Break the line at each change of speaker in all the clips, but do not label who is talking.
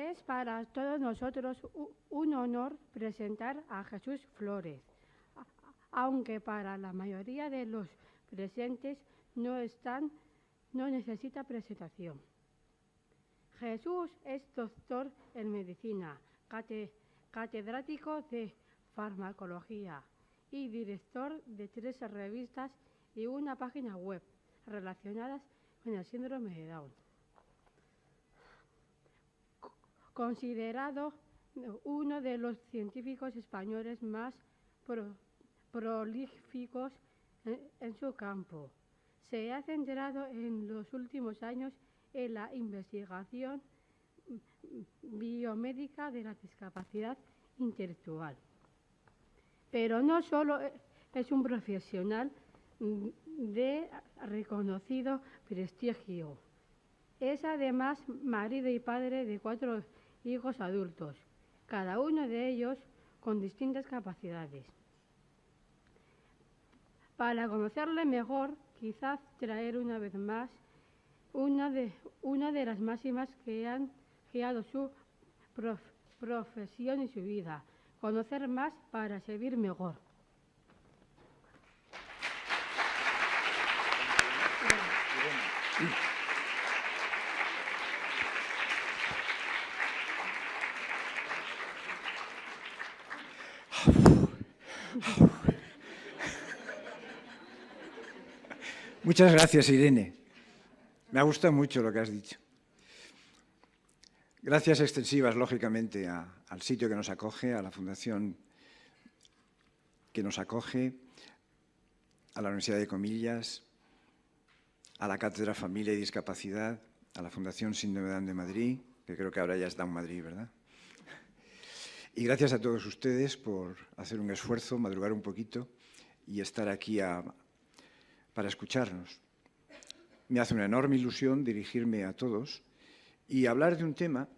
Es para todos nosotros un honor presentar a Jesús Flores, aunque para la mayoría de los presentes no necesita presentación. Jesús es doctor en medicina, catedrático de farmacología y director de 3 revistas y una página web relacionadas con el síndrome de Down. Considerado uno de los científicos españoles más prolíficos en su campo, se ha centrado en los últimos años en la investigación biomédica de la discapacidad intelectual. Pero no solo es un profesional de reconocido prestigio, es además marido y padre de 4 hijos adultos, cada uno de ellos con distintas capacidades. Para conocerle mejor, quizás traer una vez más una de las máximas que han guiado su profesión y su vida: conocer más para servir mejor.
Muchas gracias, Irene. Me ha gustado mucho lo que has dicho. Gracias extensivas, lógicamente, al sitio que nos acoge, a la fundación que nos acoge, a la Universidad de Comillas, a la Cátedra Familia y Discapacidad, a la Fundación Síndrome de Down de Madrid, que creo que ahora ya está en Madrid, ¿verdad? Y gracias a todos ustedes por hacer un esfuerzo, madrugar un poquito y estar aquí para escucharnos. Me hace una enorme ilusión dirigirme a todos y hablar de un tema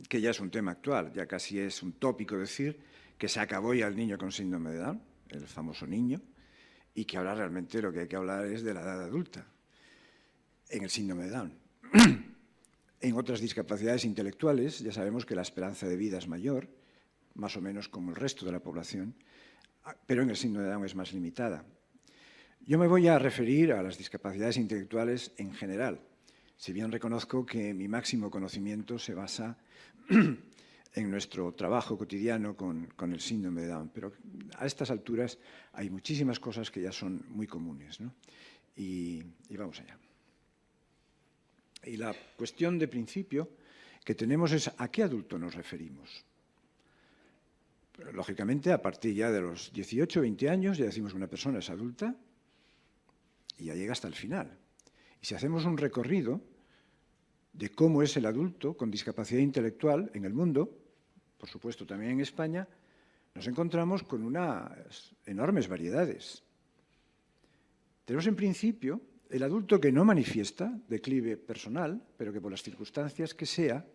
que ya es un tema actual, ya casi es un tópico decir que se acabó ya el niño con síndrome de Down, el famoso niño, y que ahora realmente lo que hay que hablar es de la edad adulta en el síndrome de Down. En otras discapacidades intelectuales ya sabemos que la esperanza de vida es mayor, más o menos como el resto de la población, pero en el síndrome de Down es más limitada. Yo me voy a referir a las discapacidades intelectuales en general, si bien reconozco que mi máximo conocimiento se basa en nuestro trabajo cotidiano con el síndrome de Down, pero a estas alturas hay muchísimas cosas que ya son muy comunes, ¿no? Y vamos allá. Y la cuestión de principio que tenemos es ¿a qué adulto nos referimos? Pero, lógicamente, a partir ya de los 18 o 20 años ya decimos que una persona es adulta y ya llega hasta el final. Y si hacemos un recorrido de cómo es el adulto con discapacidad intelectual en el mundo, por supuesto también en España, nos encontramos con unas enormes variedades. Tenemos en principio el adulto que no manifiesta declive personal, pero que por las circunstancias que sea,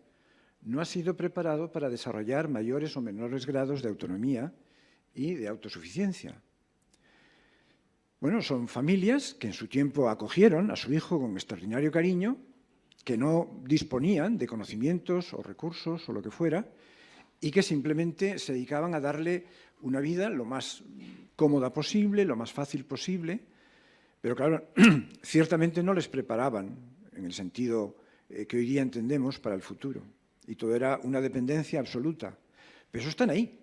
no ha sido preparado para desarrollar mayores o menores grados de autonomía y de autosuficiencia. Bueno, son familias que en su tiempo acogieron a su hijo con extraordinario cariño, que no disponían de conocimientos o recursos o lo que fuera, y que simplemente se dedicaban a darle una vida lo más cómoda posible, lo más fácil posible, pero claro, ciertamente no les preparaban en el sentido que hoy día entendemos para el futuro, y todo era una dependencia absoluta. Pero eso están ahí.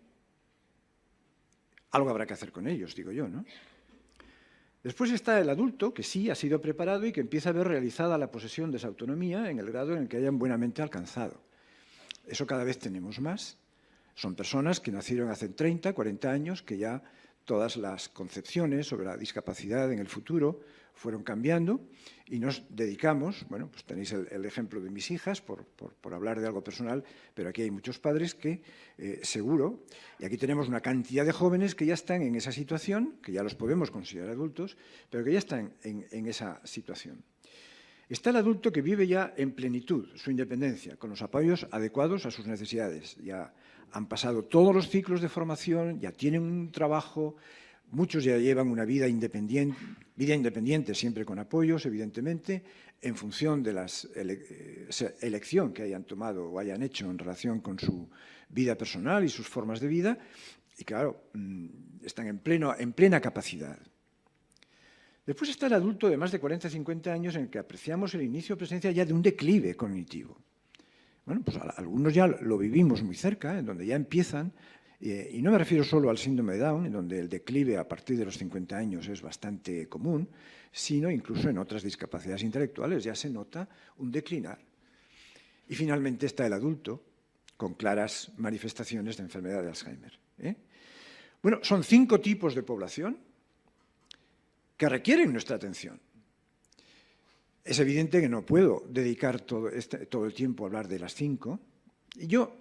Algo habrá que hacer con ellos, digo yo, ¿no? Después está el adulto, que sí ha sido preparado y que empieza a ver realizada la posesión de esa autonomía en el grado en el que hayan buenamente alcanzado. Eso cada vez tenemos más. Son personas que nacieron hace 30, 40 años, que ya todas las concepciones sobre la discapacidad en el futuro fueron cambiando y nos dedicamos, bueno, pues tenéis el ejemplo de mis hijas, por hablar de algo personal, pero aquí hay muchos padres que seguro, y aquí tenemos una cantidad de jóvenes que ya están en esa situación, que ya los podemos considerar adultos, pero que ya están en esa situación. Está el adulto que vive ya en plenitud su independencia, con los apoyos adecuados a sus necesidades. Ya han pasado todos los ciclos de formación, ya tienen un trabajo Muchos ya llevan una vida independiente, siempre con apoyos, evidentemente, en función de la elección que hayan tomado o hayan hecho en relación con su vida personal y sus formas de vida, y claro, están en plena capacidad. Después está el adulto de más de 40 o 50 años en el que apreciamos el inicio o presencia ya de un declive cognitivo. Bueno, pues algunos ya lo vivimos muy cerca, en donde ya empiezan, y no me refiero solo al síndrome de Down, en donde el declive a partir de los 50 años es bastante común, sino incluso en otras discapacidades intelectuales ya se nota un declinar. Y finalmente está el adulto, con claras manifestaciones de enfermedad de Alzheimer. Bueno, son 5 tipos de población que requieren nuestra atención. Es evidente que no puedo dedicar todo el tiempo a hablar de las 5, y yo,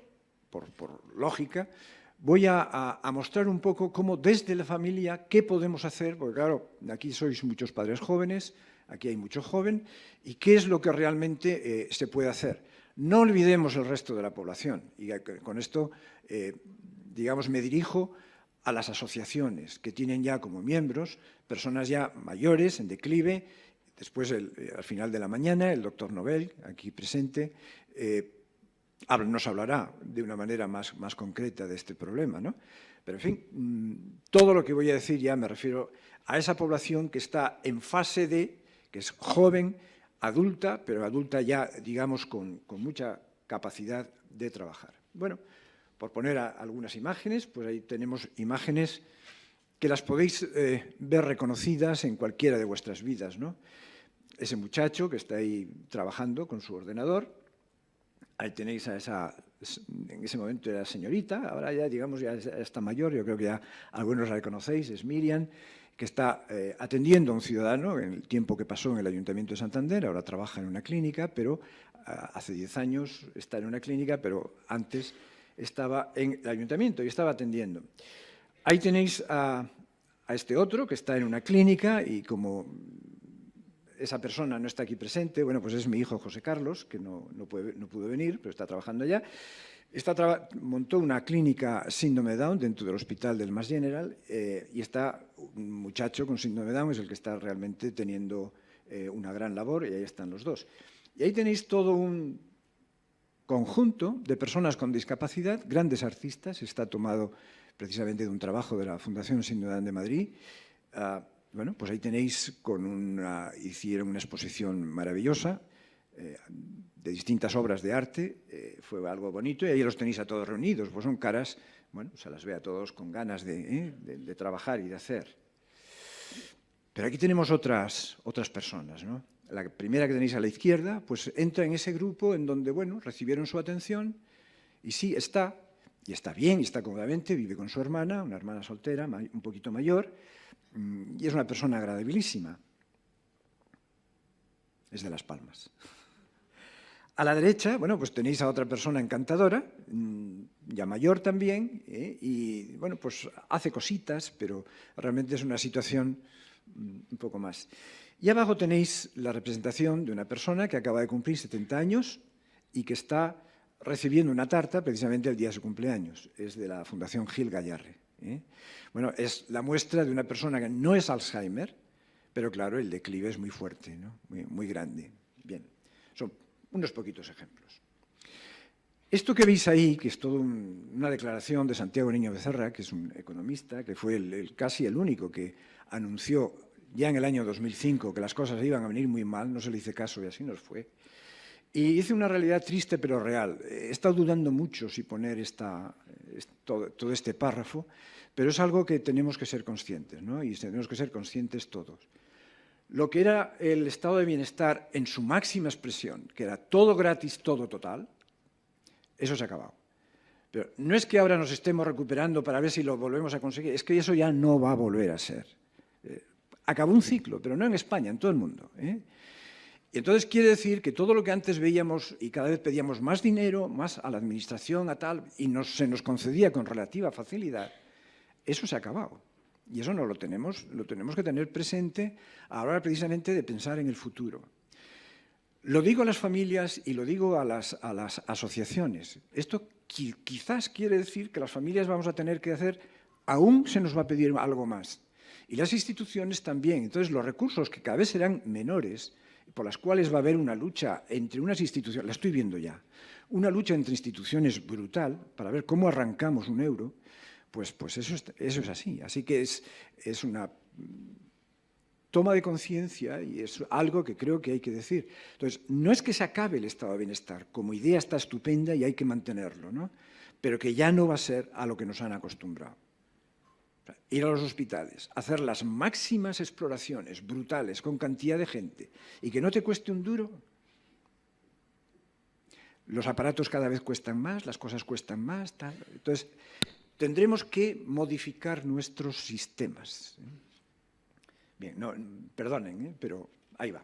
por lógica, voy a mostrar un poco cómo desde la familia, qué podemos hacer, porque claro, aquí sois muchos padres jóvenes, aquí hay mucho joven, y qué es lo que realmente se puede hacer. No olvidemos el resto de la población, y con esto, digamos, me dirijo a las asociaciones que tienen ya como miembros personas ya mayores, en declive. Después, al final de la mañana, el doctor Nobel, aquí presente, nos hablará de una manera más concreta de este problema, ¿no? Pero, en fin, todo lo que voy a decir ya me refiero a esa población que está en fase que es joven, adulta, pero adulta ya, digamos, con mucha capacidad de trabajar. Bueno, por poner algunas imágenes, pues ahí tenemos imágenes que las podéis ver reconocidas en cualquiera de vuestras vidas, ¿no? Ese muchacho que está ahí trabajando con su ordenador, ahí tenéis en ese momento era señorita, ahora ya, digamos, ya está mayor, yo creo que ya algunos la conocéis, es Miriam, que está atendiendo a un ciudadano en el tiempo que pasó en el Ayuntamiento de Santander, ahora trabaja en una clínica, pero hace 10 años está en una clínica, pero antes estaba en el Ayuntamiento y estaba atendiendo. Ahí tenéis a este otro que está en una clínica y como esa persona no está aquí presente, bueno, pues es mi hijo José Carlos, que no pudo venir, pero está trabajando allá. Montó una clínica síndrome de Down dentro del hospital del Mass General y está un muchacho con síndrome de Down, es el que está realmente teniendo una gran labor, y ahí están los dos. Y ahí tenéis todo un conjunto de personas con discapacidad, grandes artistas, está tomado precisamente de un trabajo de la Fundación Síndrome de Down de Madrid. Bueno, pues ahí tenéis, hicieron una exposición maravillosa de distintas obras de arte, fue algo bonito, y ahí los tenéis a todos reunidos, pues son caras, bueno, se las ve a todos con ganas de trabajar y de hacer. Pero aquí tenemos otras personas, ¿no? La primera que tenéis a la izquierda, pues entra en ese grupo en donde, bueno, recibieron su atención, y sí, está bien, y está cómodamente, vive con su hermana, una hermana soltera, un poquito mayor, y es una persona agradabilísima. Es de Las Palmas. A la derecha, bueno, pues tenéis a otra persona encantadora, ya mayor también, y bueno, pues hace cositas, pero realmente es una situación un poco más. Y abajo tenéis la representación de una persona que acaba de cumplir 70 años y que está recibiendo una tarta precisamente el día de su cumpleaños. Es de la Fundación Gil Gallarre. Bueno, es la muestra de una persona que no es Alzheimer, pero claro, el declive es muy fuerte, ¿no? Muy grande. Bien, son unos poquitos ejemplos. Esto que veis ahí, que es toda una declaración de Santiago Niño Becerra, que es un economista, que fue casi el único que anunció ya en el año 2005 que las cosas iban a venir muy mal, no se le hizo caso y así nos fue. Y dice una realidad triste pero real. He estado dudando mucho si poner todo este párrafo, pero es algo que tenemos que ser conscientes, ¿no? Y tenemos que ser conscientes todos. Lo que era el estado de bienestar en su máxima expresión, que era todo gratis, todo total, eso se ha acabado. Pero no es que ahora nos estemos recuperando para ver si lo volvemos a conseguir, es que eso ya no va a volver a ser. Acabó un ciclo, pero no en España, en todo el mundo, Y entonces quiere decir que todo lo que antes veíamos y cada vez pedíamos más dinero, más a la administración, a tal, y se nos concedía con relativa facilidad, eso se ha acabado. Y eso no lo tenemos que tener presente a la hora precisamente de pensar en el futuro. Lo digo a las familias y lo digo a las asociaciones. Esto quizás quiere decir que las familias vamos a tener que hacer, aún se nos va a pedir algo más. y las instituciones también. Entonces, los recursos que cada vez serán menores, por las cuales va a haber una lucha entre unas instituciones, la estoy viendo ya, una lucha entre instituciones brutal para ver cómo arrancamos un euro, pues eso es así. Así que es una toma de conciencia y es algo que creo que hay que decir. Entonces, no es que se acabe el estado de bienestar, como idea está estupenda y hay que mantenerlo, ¿no? Pero que ya no va a ser a lo que nos han acostumbrado. Ir a los hospitales, hacer las máximas exploraciones brutales con cantidad de gente y que no te cueste un duro. Los aparatos cada vez cuestan más, las cosas cuestan más, tal. Entonces, tendremos que modificar nuestros sistemas. Bien, no, perdonen, pero ahí va.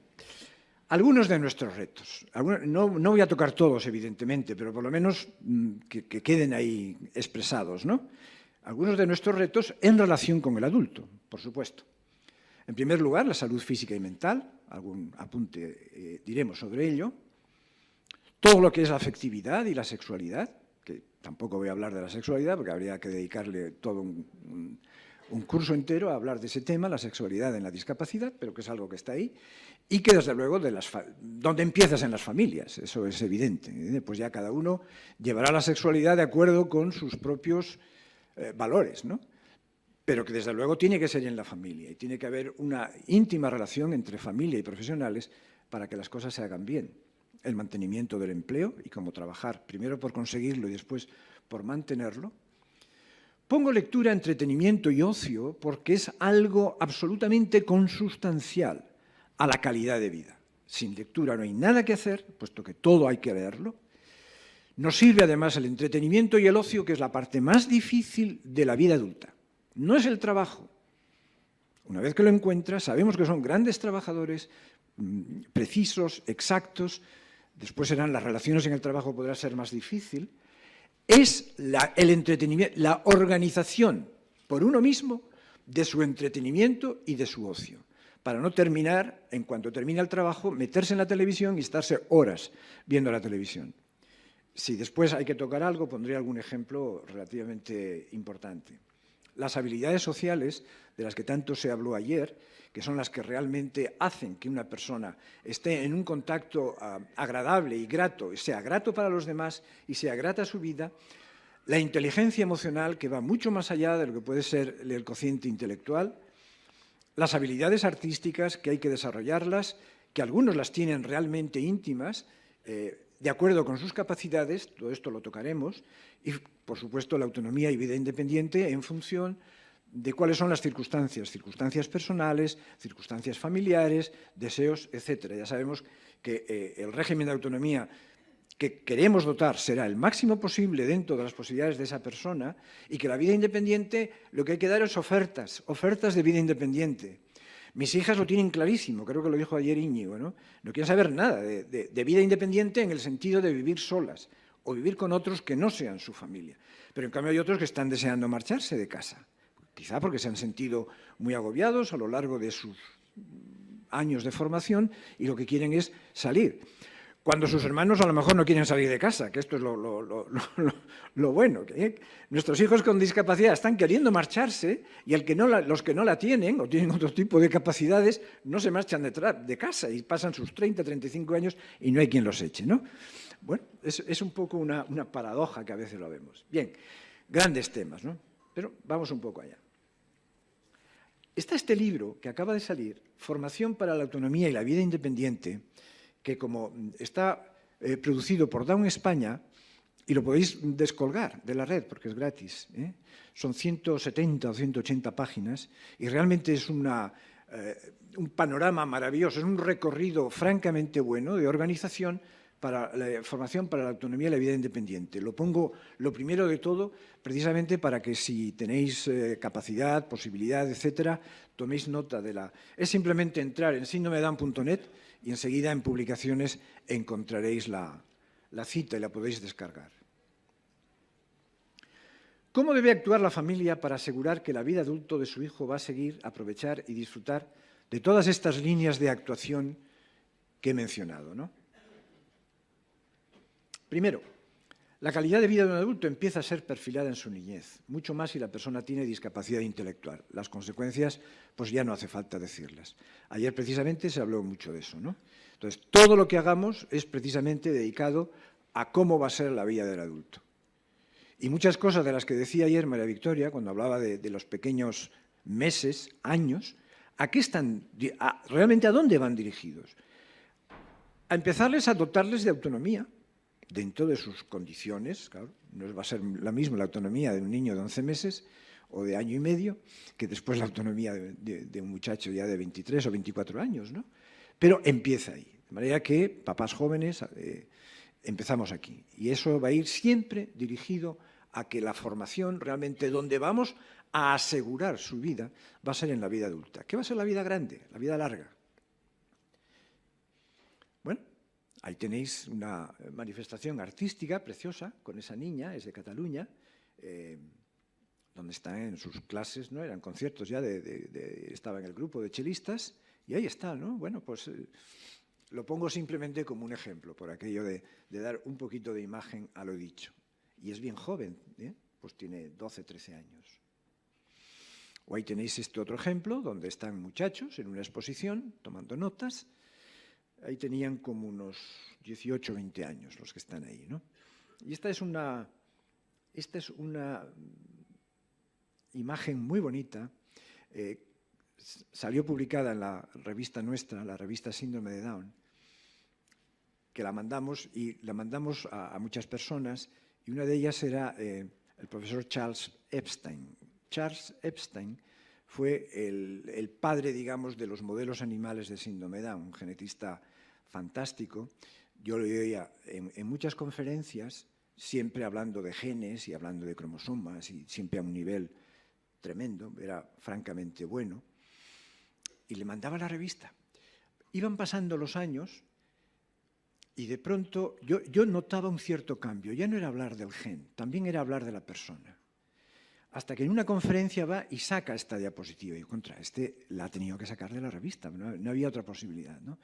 Algunos de nuestros retos. No voy a tocar todos, evidentemente, pero por lo menos que queden ahí expresados, ¿no? Algunos de nuestros retos en relación con el adulto, por supuesto. En primer lugar, la salud física y mental. Algún apunte diremos sobre ello. Todo lo que es la afectividad y la sexualidad, que tampoco voy a hablar de la sexualidad porque habría que dedicarle todo un curso entero a hablar de ese tema, la sexualidad en la discapacidad, pero que es algo que está ahí, y que desde luego donde empiezas en las familias, eso es evidente. Pues ya cada uno llevará la sexualidad de acuerdo con sus propios valores, ¿no? Pero que desde luego tiene que ser en la familia y tiene que haber una íntima relación entre familia y profesionales para que las cosas se hagan bien. El mantenimiento del empleo y cómo trabajar, primero por conseguirlo y después por mantenerlo. Pongo lectura, entretenimiento y ocio porque es algo absolutamente consustancial a la calidad de vida. Sin lectura no hay nada que hacer, puesto que todo hay que leerlo. Nos sirve además el entretenimiento y el ocio, que es la parte más difícil de la vida adulta. No es el trabajo. Una vez que lo encuentras, sabemos que son grandes trabajadores, precisos, exactos. Después serán las relaciones en el trabajo, podrá ser más difícil. Es el entretenimiento, la organización por uno mismo de su entretenimiento y de su ocio, para no terminar, en cuanto termina el trabajo, meterse en la televisión y estarse horas viendo la televisión. Si después hay que tocar algo, pondré algún ejemplo relativamente importante. Las habilidades sociales, de las que tanto se habló ayer, que son las que realmente hacen que una persona esté en un contacto agradable y grato, sea grato para los demás y sea grata a su vida. La inteligencia emocional, que va mucho más allá de lo que puede ser el cociente intelectual. Las habilidades artísticas, que hay que desarrollarlas, que algunos las tienen realmente íntimas, de acuerdo con sus capacidades, todo esto lo tocaremos, y, por supuesto, la autonomía y vida independiente en función de cuáles son las circunstancias personales, circunstancias familiares, deseos, etc. Ya sabemos que el régimen de autonomía que queremos dotar será el máximo posible dentro de las posibilidades de esa persona y que la vida independiente lo que hay que dar es ofertas de vida independiente. Mis hijas lo tienen clarísimo, creo que lo dijo ayer Íñigo, ¿no? No quieren saber nada de vida independiente en el sentido de vivir solas o vivir con otros que no sean su familia. Pero en cambio hay otros que están deseando marcharse de casa, quizá porque se han sentido muy agobiados a lo largo de sus años de formación y lo que quieren es salir. Cuando sus hermanos a lo mejor no quieren salir de casa, que esto es lo bueno. Nuestros hijos con discapacidad están queriendo marcharse y los que no la tienen o tienen otro tipo de capacidades no se marchan de casa y pasan sus 30, 35 años y no hay quien los eche, ¿no? Bueno, es un poco una paradoja que a veces lo vemos. Bien, grandes temas, ¿no? Pero vamos un poco allá. Está este libro que acaba de salir, Formación para la autonomía y la vida independiente, que como está producido por Down España, y lo podéis descolgar de la red porque es gratis, son 170 o 180 páginas, y realmente es un panorama maravilloso, es un recorrido francamente bueno de organización para la formación para la autonomía y la vida independiente. Lo pongo lo primero de todo precisamente para que si tenéis capacidad, posibilidad, etcétera, toméis nota de la... Es simplemente entrar en sindomedan.net y enseguida en publicaciones encontraréis la cita y la podéis descargar. ¿Cómo debe actuar la familia para asegurar que la vida adulta de su hijo va a seguir, aprovechar y disfrutar de todas estas líneas de actuación que he mencionado, ¿no? Primero, La calidad de vida de un adulto empieza a ser perfilada en su niñez, mucho más si la persona tiene discapacidad intelectual. Las consecuencias, pues ya no hace falta decirlas. Ayer precisamente se habló mucho de eso, ¿no? Entonces, todo lo que hagamos es precisamente dedicado a cómo va a ser la vida del adulto. Y muchas cosas de las que decía ayer María Victoria, cuando hablaba de los pequeños meses, años, ¿a qué están, realmente a dónde van dirigidos? A empezarles a dotarles de autonomía, dentro de sus condiciones. Claro, no va a ser la misma la autonomía de un niño de 11 meses o de año y medio que después la autonomía de un muchacho ya de 23 o 24 años, ¿no? Pero empieza ahí. De manera que, papás jóvenes, empezamos aquí. Y eso va a ir siempre dirigido a que la formación, realmente donde vamos a asegurar su vida, va a ser en la vida adulta. ¿Qué va a ser la vida grande, la vida larga? Bueno, ahí tenéis una manifestación artística preciosa con esa niña, es de Cataluña, donde está en sus clases, ¿no? Eran conciertos ya, estaba en el grupo de chelistas, y ahí está, ¿no? Bueno, pues lo pongo simplemente como un ejemplo, por aquello de dar un poquito de imagen a lo dicho. Y es bien joven, pues tiene 12, 13 años. O ahí tenéis este otro ejemplo, donde están muchachos en una exposición, tomando notas. Ahí tenían como unos 18 o 20 años los que están ahí, ¿no? Y esta es una imagen muy bonita, salió publicada en la revista nuestra, la revista Síndrome de Down, que la mandamos a muchas personas, y una de ellas era el profesor Charles Epstein. Charles Epstein fue el padre, digamos, de los modelos animales de síndrome Down, un genetista fantástico. Yo lo oía en muchas conferencias, siempre hablando de genes y hablando de cromosomas, y siempre a un nivel tremendo, era francamente bueno, y le mandaba la revista. Iban pasando los años y de pronto yo notaba un cierto cambio. Ya no era hablar del gen, también era hablar de la persona. Hasta que en una conferencia va y saca esta diapositiva. Y contra, la ha tenido que sacar de la revista, no había otra posibilidad, ¿no?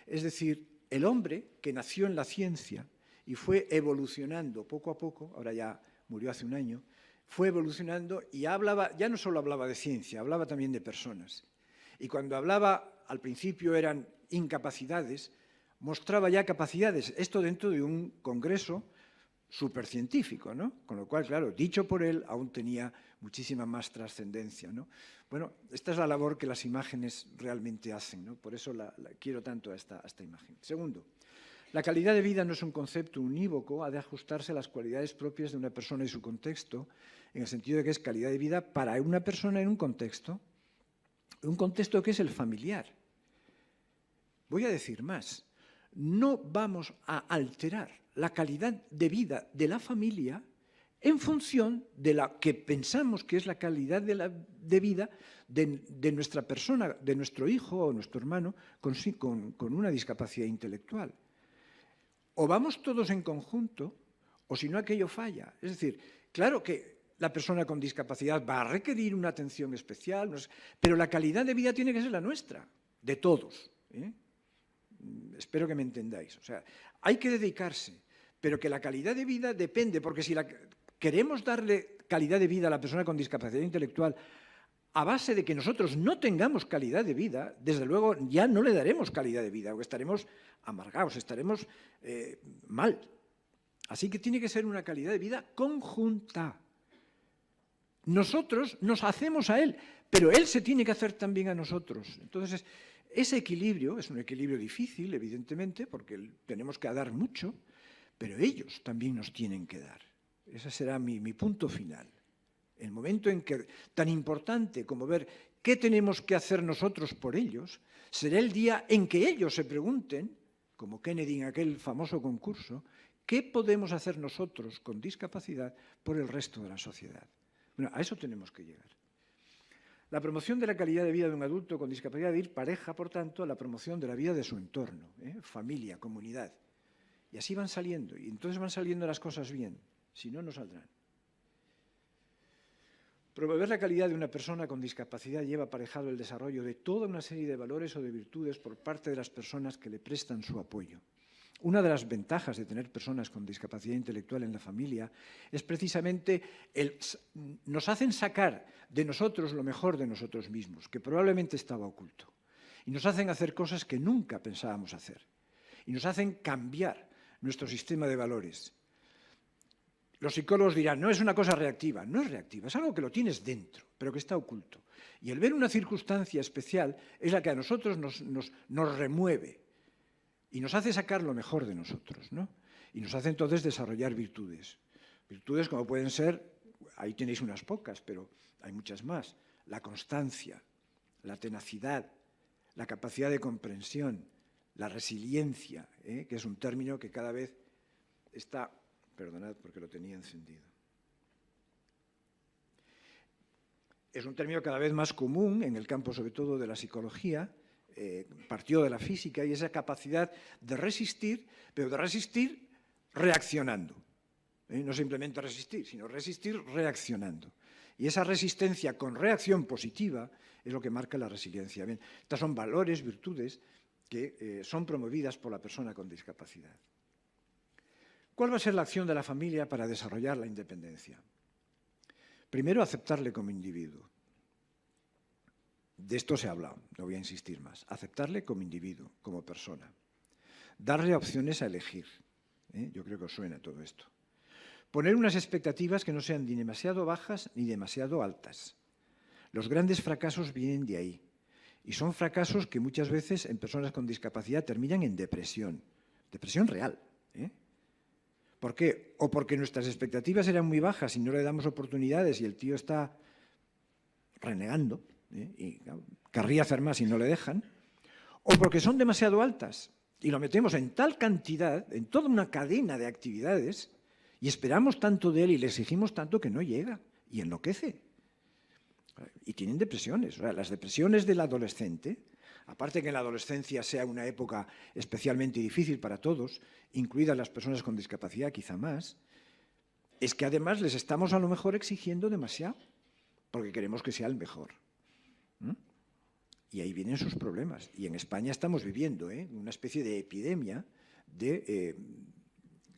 Es decir, el hombre que nació en la ciencia y fue evolucionando poco a poco, ahora ya murió hace un año, fue evolucionando y hablaba, ya no solo hablaba de ciencia, hablaba también de personas. Y cuando hablaba, al principio eran incapacidades, mostraba ya capacidades. Esto dentro de un congreso supercientífico, ¿no? Con lo cual, claro, dicho por él, aún tenía muchísima más trascendencia, ¿no? Bueno, esta es la labor que las imágenes realmente hacen, ¿no? Por eso quiero tanto a esta imagen. Segundo, la calidad de vida no es un concepto unívoco, ha de ajustarse a las cualidades propias de una persona y su contexto, en el sentido de que es calidad de vida para una persona en un contexto que es el familiar. Voy a decir más, no vamos a alterar la calidad de vida de la familia en función de la que pensamos que es la calidad de vida de nuestra persona, de nuestro hijo o nuestro hermano con una discapacidad intelectual. O vamos todos en conjunto, o si no aquello falla. Es decir, claro que la persona con discapacidad va a requerir una atención especial, pero la calidad de vida tiene que ser la nuestra, de todos, ¿eh? Espero que me entendáis. O sea, hay que dedicarse, pero que la calidad de vida depende, porque si queremos darle calidad de vida a la persona con discapacidad intelectual a base de que nosotros no tengamos calidad de vida, desde luego ya no le daremos calidad de vida, porque estaremos amargados, estaremos mal. Así que tiene que ser una calidad de vida conjunta. Nosotros nos hacemos a él, pero él se tiene que hacer también a nosotros. Entonces, ese equilibrio es un equilibrio difícil, evidentemente, porque tenemos que dar mucho, pero ellos también nos tienen que dar. Ese será mi punto final. El momento en que, tan importante como ver qué tenemos que hacer nosotros por ellos, será el día en que ellos se pregunten, como Kennedy en aquel famoso concurso, ¿qué podemos hacer nosotros con discapacidad por el resto de la sociedad? Bueno, a eso tenemos que llegar. La promoción de la calidad de vida de un adulto con discapacidad debe ir pareja, por tanto, a la promoción de la vida de su entorno, familia, comunidad. Y así van saliendo, y entonces van saliendo las cosas bien, si no, no saldrán. Promover la calidad de una persona con discapacidad lleva aparejado el desarrollo de toda una serie de valores o de virtudes por parte de las personas que le prestan su apoyo. Una de las ventajas de tener personas con discapacidad intelectual en la familia es precisamente nos hacen sacar de nosotros lo mejor de nosotros mismos, que probablemente estaba oculto. Y nos hacen hacer cosas que nunca pensábamos hacer. Y nos hacen cambiar nuestro sistema de valores. Los psicólogos dirán, no es una cosa reactiva. No es reactiva, es algo que lo tienes dentro, pero que está oculto. Y el ver una circunstancia especial es la que a nosotros nos remueve y nos hace sacar lo mejor de nosotros, ¿no? Y nos hace entonces desarrollar virtudes. Virtudes como pueden ser, ahí tenéis unas pocas, pero hay muchas más. La constancia, la tenacidad, la capacidad de comprensión, la resiliencia, que es un término que cada vez está... Perdonad porque lo tenía encendido. Es un término cada vez más común en el campo, sobre todo, de la psicología, partió de la física, y esa capacidad de resistir, pero de resistir reaccionando. No simplemente resistir, sino resistir reaccionando. Y esa resistencia con reacción positiva es lo que marca la resiliencia. Bien, estas son valores, virtudes, que son promovidas por la persona con discapacidad. ¿Cuál va a ser la acción de la familia para desarrollar la independencia? Primero, aceptarle como individuo. De esto se ha hablado, no voy a insistir más. Aceptarle como individuo, como persona. Darle opciones a elegir. Yo creo que os suena todo esto. Poner unas expectativas que no sean ni demasiado bajas ni demasiado altas. Los grandes fracasos vienen de ahí. Y son fracasos que muchas veces en personas con discapacidad terminan en depresión. Depresión real. ¿Por qué? O porque nuestras expectativas eran muy bajas y no le damos oportunidades y el tío está renegando, y querría hacer más y no le dejan, o porque son demasiado altas y lo metemos en tal cantidad, en toda una cadena de actividades, y esperamos tanto de él y le exigimos tanto que no llega y enloquece. Y tienen depresiones. O sea, las depresiones del adolescente, aparte que en la adolescencia sea una época especialmente difícil para todos, incluidas las personas con discapacidad quizá más, es que además les estamos a lo mejor exigiendo demasiado, porque queremos que sea el mejor. Y ahí vienen sus problemas. Y en España estamos viviendo una especie de epidemia de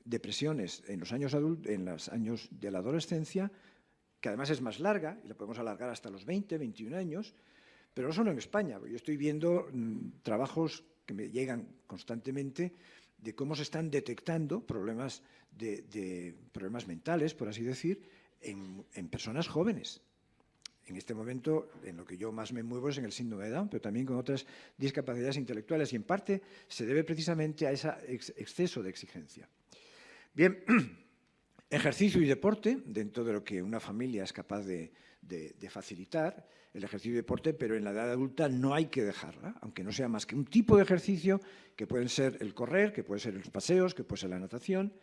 depresiones en los años de la adolescencia, que además es más larga, y la podemos alargar hasta los 20, 21 años, pero no solo en España. Yo estoy viendo trabajos que me llegan constantemente de cómo se están detectando problemas, problemas mentales, por así decir, en personas jóvenes. En este momento, en lo que yo más me muevo es en el síndrome de Down, pero también con otras discapacidades intelectuales, y en parte se debe precisamente a ese exceso de exigencia. Bien, ejercicio y deporte, dentro de lo que una familia es capaz de facilitar, el ejercicio y deporte, pero en la edad adulta no hay que dejarla, aunque no sea más que un tipo de ejercicio que pueden ser el correr, que pueden ser los paseos, que puede ser la natación,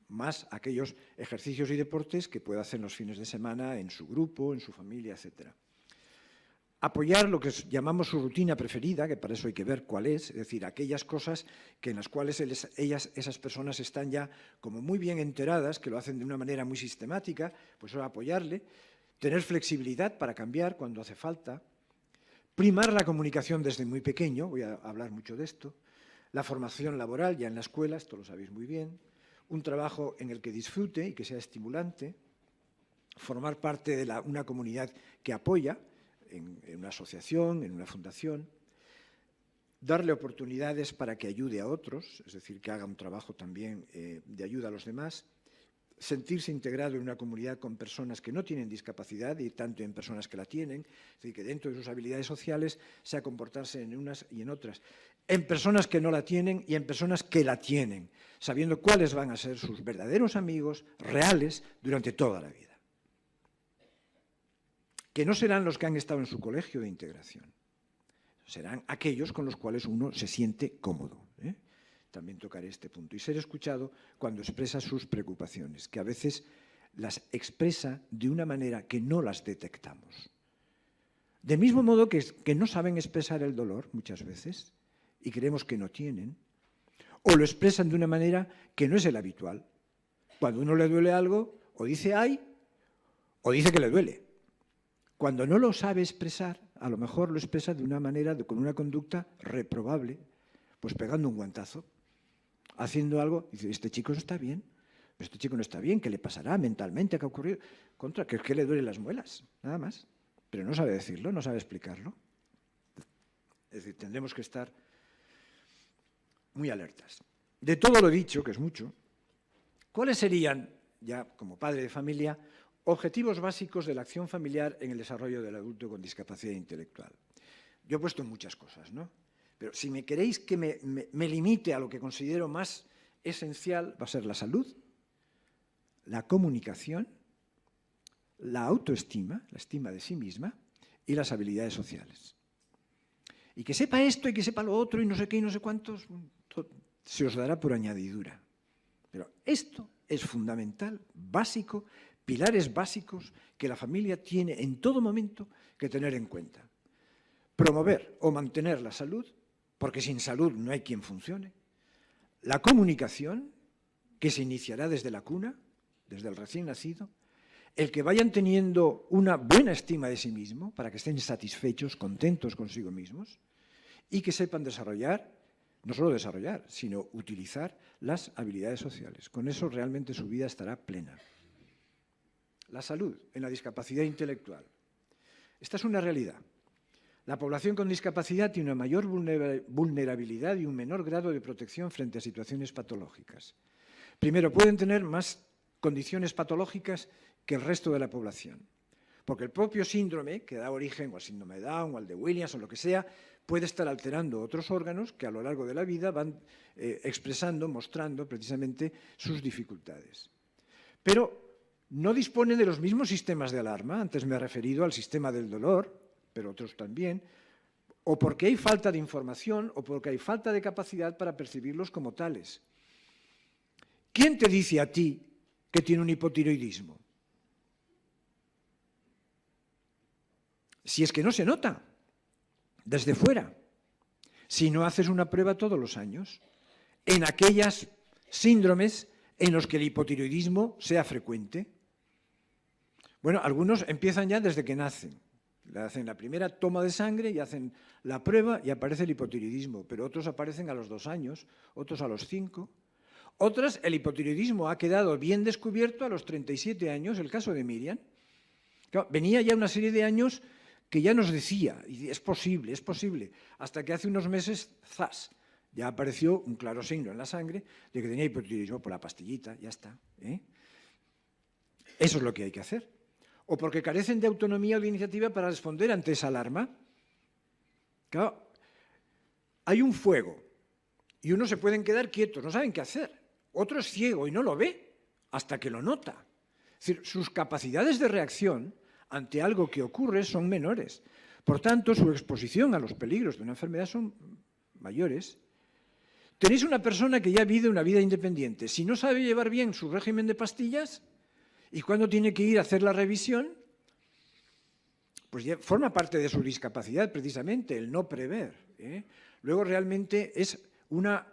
más aquellos ejercicios y deportes que pueda hacer los fines de semana en su grupo, en su familia, etc. Apoyar lo que llamamos su rutina preferida, que para eso hay que ver cuál es decir, aquellas cosas en las cuales esas personas están ya como muy bien enteradas, que lo hacen de una manera muy sistemática, pues eso apoyarle, tener flexibilidad para cambiar cuando hace falta, primar la comunicación desde muy pequeño, voy a hablar mucho de esto, la formación laboral ya en la escuela, esto lo sabéis muy bien, un trabajo en el que disfrute y que sea estimulante, formar parte de una comunidad que apoya, en una asociación, en una fundación, darle oportunidades para que ayude a otros, es decir, que haga un trabajo también de ayuda a los demás, sentirse integrado en una comunidad con personas que no tienen discapacidad y tanto en personas que la tienen, es decir, que dentro de sus habilidades sociales sea comportarse en unas y en otras, en personas que no la tienen y en personas que la tienen, sabiendo cuáles van a ser sus verdaderos amigos reales durante toda la vida. Que no serán los que han estado en su colegio de integración, serán aquellos con los cuales uno se siente cómodo. También tocaré este punto. Y ser escuchado cuando expresa sus preocupaciones, que a veces las expresa de una manera que no las detectamos. Del mismo modo que no saben expresar el dolor muchas veces y creemos que no tienen, o lo expresan de una manera que no es el habitual. Cuando a uno le duele algo, o dice ¡ay! O dice que le duele. Cuando no lo sabe expresar, a lo mejor lo expresa de una manera, con una conducta reprobable, pues pegando un guantazo, haciendo algo, y dice, este chico no está bien, este chico no está bien, ¿qué le pasará mentalmente? ¿Qué ha ocurrido? Contra, que es que le duelen las muelas, nada más. Pero no sabe decirlo, no sabe explicarlo. Es decir, tendremos que estar muy alertas. De todo lo dicho, que es mucho, ¿cuáles serían, ya como padre de familia, objetivos básicos de la acción familiar en el desarrollo del adulto con discapacidad intelectual? Yo he puesto muchas cosas, ¿no? Pero si me queréis que me limite a lo que considero más esencial, va a ser la salud, la comunicación, la autoestima, la estima de sí misma y las habilidades sociales. Y que sepa esto y que sepa lo otro y no sé qué y no sé cuántos, se os dará por añadidura. Pero esto es fundamental, básico, pilares básicos que la familia tiene en todo momento que tener en cuenta. Promover o mantener la salud, porque sin salud no hay quien funcione. La comunicación, que se iniciará desde la cuna, desde el recién nacido. El que vayan teniendo una buena estima de sí mismo, para que estén satisfechos, contentos consigo mismos, y que sepan desarrollar, no solo desarrollar, sino utilizar las habilidades sociales. Con eso realmente su vida estará plena. La salud en la discapacidad intelectual. Esta es una realidad. La población con discapacidad tiene una mayor vulnerabilidad y un menor grado de protección frente a situaciones patológicas. Primero, pueden tener más condiciones patológicas que el resto de la población. Porque el propio síndrome que da origen o al síndrome de Down o al de Williams o lo que sea, puede estar alterando otros órganos que a lo largo de la vida van expresando, mostrando precisamente sus dificultades. Pero no disponen de los mismos sistemas de alarma. Antes me he referido al sistema del dolor, pero otros también, o porque hay falta de información o porque hay falta de capacidad para percibirlos como tales. ¿Quién te dice a ti que tiene un hipotiroidismo? Si es que no se nota desde fuera, si no haces una prueba todos los años, en aquellas síndromes en los que el hipotiroidismo sea frecuente. Bueno, algunos empiezan ya desde que nacen. Le hacen la primera toma de sangre y hacen la prueba y aparece el hipotiroidismo, pero otros aparecen a los 2 años, otros a los 5. Otras, el hipotiroidismo ha quedado bien descubierto a los 37 años, el caso de Miriam. Claro, venía ya una serie de años que ya nos decía, y es posible, hasta que hace unos meses, ¡zas!, ya apareció un claro signo en la sangre de que tenía hipotiroidismo por la pastillita, ya está. Eso es lo que hay que hacer. O porque carecen de autonomía o de iniciativa para responder ante esa alarma. Claro, hay un fuego y unos se pueden quedar quietos, no saben qué hacer. Otro es ciego y no lo ve hasta que lo nota. Es decir, sus capacidades de reacción ante algo que ocurre son menores. Por tanto, su exposición a los peligros de una enfermedad son mayores. Tenéis una persona que ya vive una vida independiente. Si no sabe llevar bien su régimen de pastillas, y cuando tiene que ir a hacer la revisión, pues ya forma parte de su discapacidad precisamente, el no prever. Luego realmente es una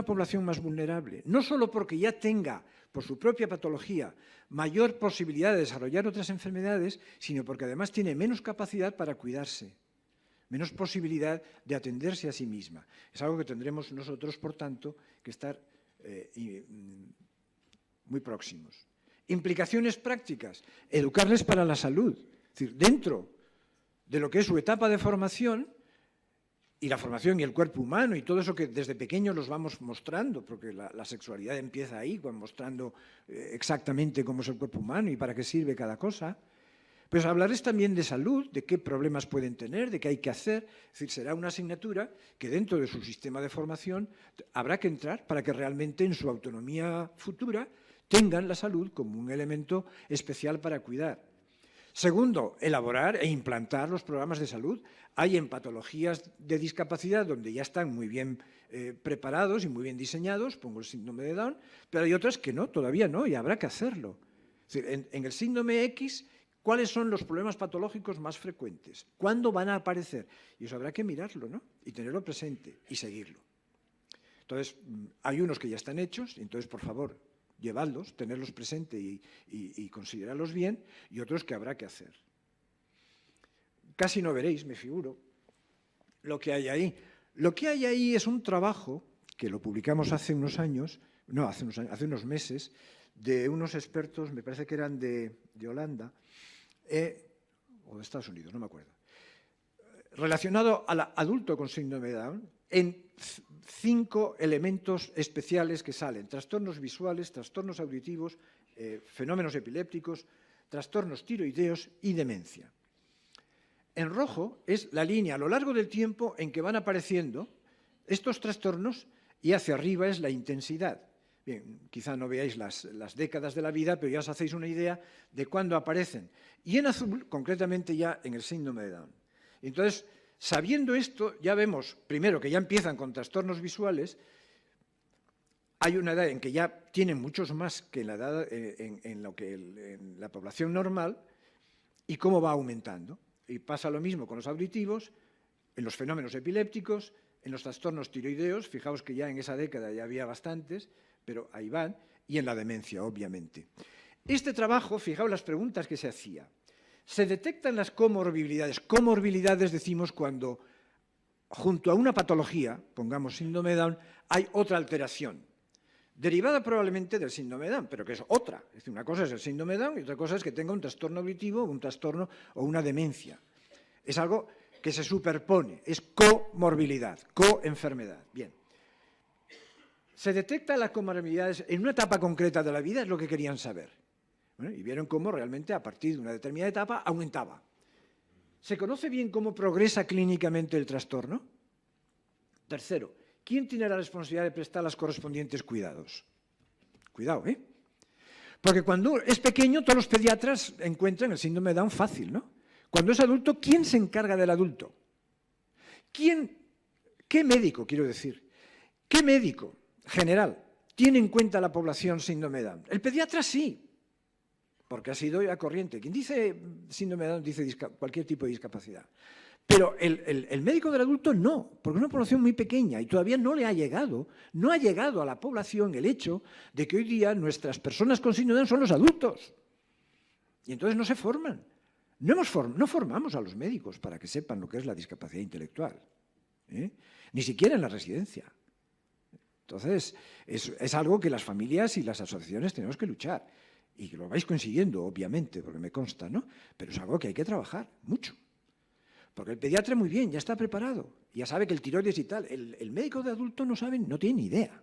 población más vulnerable, no solo porque ya tenga, por su propia patología, mayor posibilidad de desarrollar otras enfermedades, sino porque además tiene menos capacidad para cuidarse, menos posibilidad de atenderse a sí misma. Es algo que tendremos nosotros, por tanto, que estar muy próximos. Implicaciones prácticas, educarles para la salud. Es decir, dentro de lo que es su etapa de formación, y la formación y el cuerpo humano y todo eso que desde pequeños los vamos mostrando, porque la sexualidad empieza ahí, mostrando exactamente cómo es el cuerpo humano y para qué sirve cada cosa. Pues hablarles también de salud, de qué problemas pueden tener, de qué hay que hacer. Es decir, será una asignatura que dentro de su sistema de formación habrá que entrar para que realmente en su autonomía futura tengan la salud como un elemento especial para cuidar. Segundo, elaborar e implantar los programas de salud. Hay en patologías de discapacidad donde ya están muy bien preparados y muy bien diseñados, pongo el síndrome de Down, pero hay otras que no, todavía no, y habrá que hacerlo. Es decir, en el síndrome X, ¿cuáles son los problemas patológicos más frecuentes? ¿Cuándo van a aparecer? Y eso habrá que mirarlo, ¿no? Y tenerlo presente y seguirlo. Entonces, hay unos que ya están hechos, entonces, por favor, llevadlos, tenerlos presente y considerarlos bien, y otros que habrá que hacer. Casi no veréis, me figuro, lo que hay ahí. Lo que hay ahí es un trabajo que lo publicamos hace unos meses, de unos expertos, me parece que eran de Holanda, o de Estados Unidos, no me acuerdo, relacionado al adulto con síndrome de Down en 5 elementos especiales que salen: trastornos visuales, trastornos auditivos, fenómenos epilépticos, trastornos tiroideos y demencia. En rojo es la línea a lo largo del tiempo en que van apareciendo estos trastornos, y hacia arriba es la intensidad. Bien, quizá no veáis las décadas de la vida, pero ya os hacéis una idea de cuándo aparecen. Y en azul, concretamente, ya en el síndrome de Down. Entonces, sabiendo esto, ya vemos, primero, que ya empiezan con trastornos visuales. Hay una edad en que ya tienen muchos más que la edad en la población normal, y cómo va aumentando. Y pasa lo mismo con los auditivos, en los fenómenos epilépticos, en los trastornos tiroideos. Fijaos que ya en esa década ya había bastantes, pero ahí van, y en la demencia, obviamente. Este trabajo, fijaos las preguntas que se hacía. Se detectan las comorbilidades. Comorbilidades decimos cuando, junto a una patología, pongamos síndrome de Down, hay otra alteración, derivada probablemente del síndrome de Down, pero que es otra. Es decir, una cosa es el síndrome de Down y otra cosa es que tenga un trastorno auditivo, un trastorno o una demencia. Es algo que se superpone, es comorbilidad, coenfermedad. Bien. ¿Se detectan las comorbilidades en una etapa concreta de la vida? Es lo que querían saber. Bueno, y vieron cómo realmente a partir de una determinada etapa aumentaba. ¿Se conoce bien cómo progresa clínicamente el trastorno? Tercero, ¿quién tiene la responsabilidad de prestar los correspondientes cuidados? Cuidado, ¿eh? Porque cuando es pequeño, todos los pediatras encuentran el síndrome de Down fácil, ¿no? Cuando es adulto, ¿quién se encarga del adulto? ¿Qué médico, quiero decir? ¿Qué médico general tiene en cuenta la población síndrome de Down? El pediatra sí, porque ha sido ya corriente. Quien dice síndrome de Down dice cualquier tipo de discapacidad. Pero el médico del adulto no, porque es una población muy pequeña y todavía no le ha llegado, no ha llegado a la población el hecho de que hoy día nuestras personas con síndrome de Down son los adultos. Y entonces no se forman. No formamos a los médicos para que sepan lo que es la discapacidad intelectual, ni siquiera en la residencia. Entonces, es algo que las familias y las asociaciones tenemos que luchar, y que lo vais consiguiendo, obviamente, porque me consta, ¿no? Pero es algo que hay que trabajar mucho. Porque el pediatra muy bien, ya está preparado, ya sabe que el tiroides y tal. El médico de adulto no sabe, no tiene ni idea.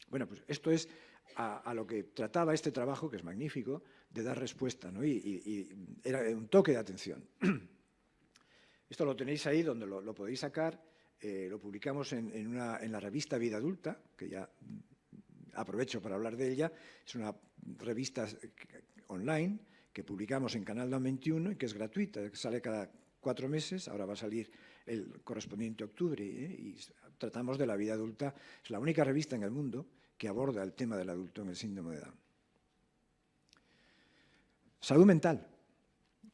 Bueno, pues esto es a lo que trataba este trabajo, que es magnífico, de dar respuesta, ¿no? Y era un toque de atención. Esto lo tenéis ahí donde lo podéis sacar. Lo publicamos en la revista Vida Adulta, que ya aprovecho para hablar de ella. Es una revista online que publicamos en Canal Down 21 y que es gratuita, que sale cada 4 meses. Ahora va a salir el correspondiente octubre, y tratamos de la vida adulta. Es la única revista en el mundo que aborda el tema del adulto en el síndrome de Down. Salud mental,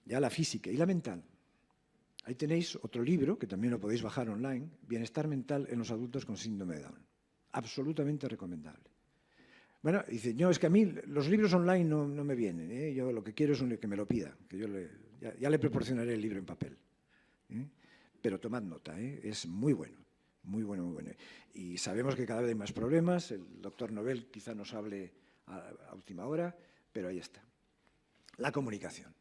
ya la física y la mental. Ahí tenéis otro libro, que también lo podéis bajar online, Bienestar mental en los adultos con síndrome de Down. Absolutamente recomendable. Bueno, dice, no, es que a mí los libros online no me vienen, ¿eh? Yo lo que quiero es que me lo pida, que yo ya le proporcionaré el libro en papel. Pero tomad nota, es muy bueno, muy bueno, muy bueno. Y sabemos que cada vez hay más problemas. El doctor Nobel quizá nos hable a última hora, pero ahí está. La comunicación.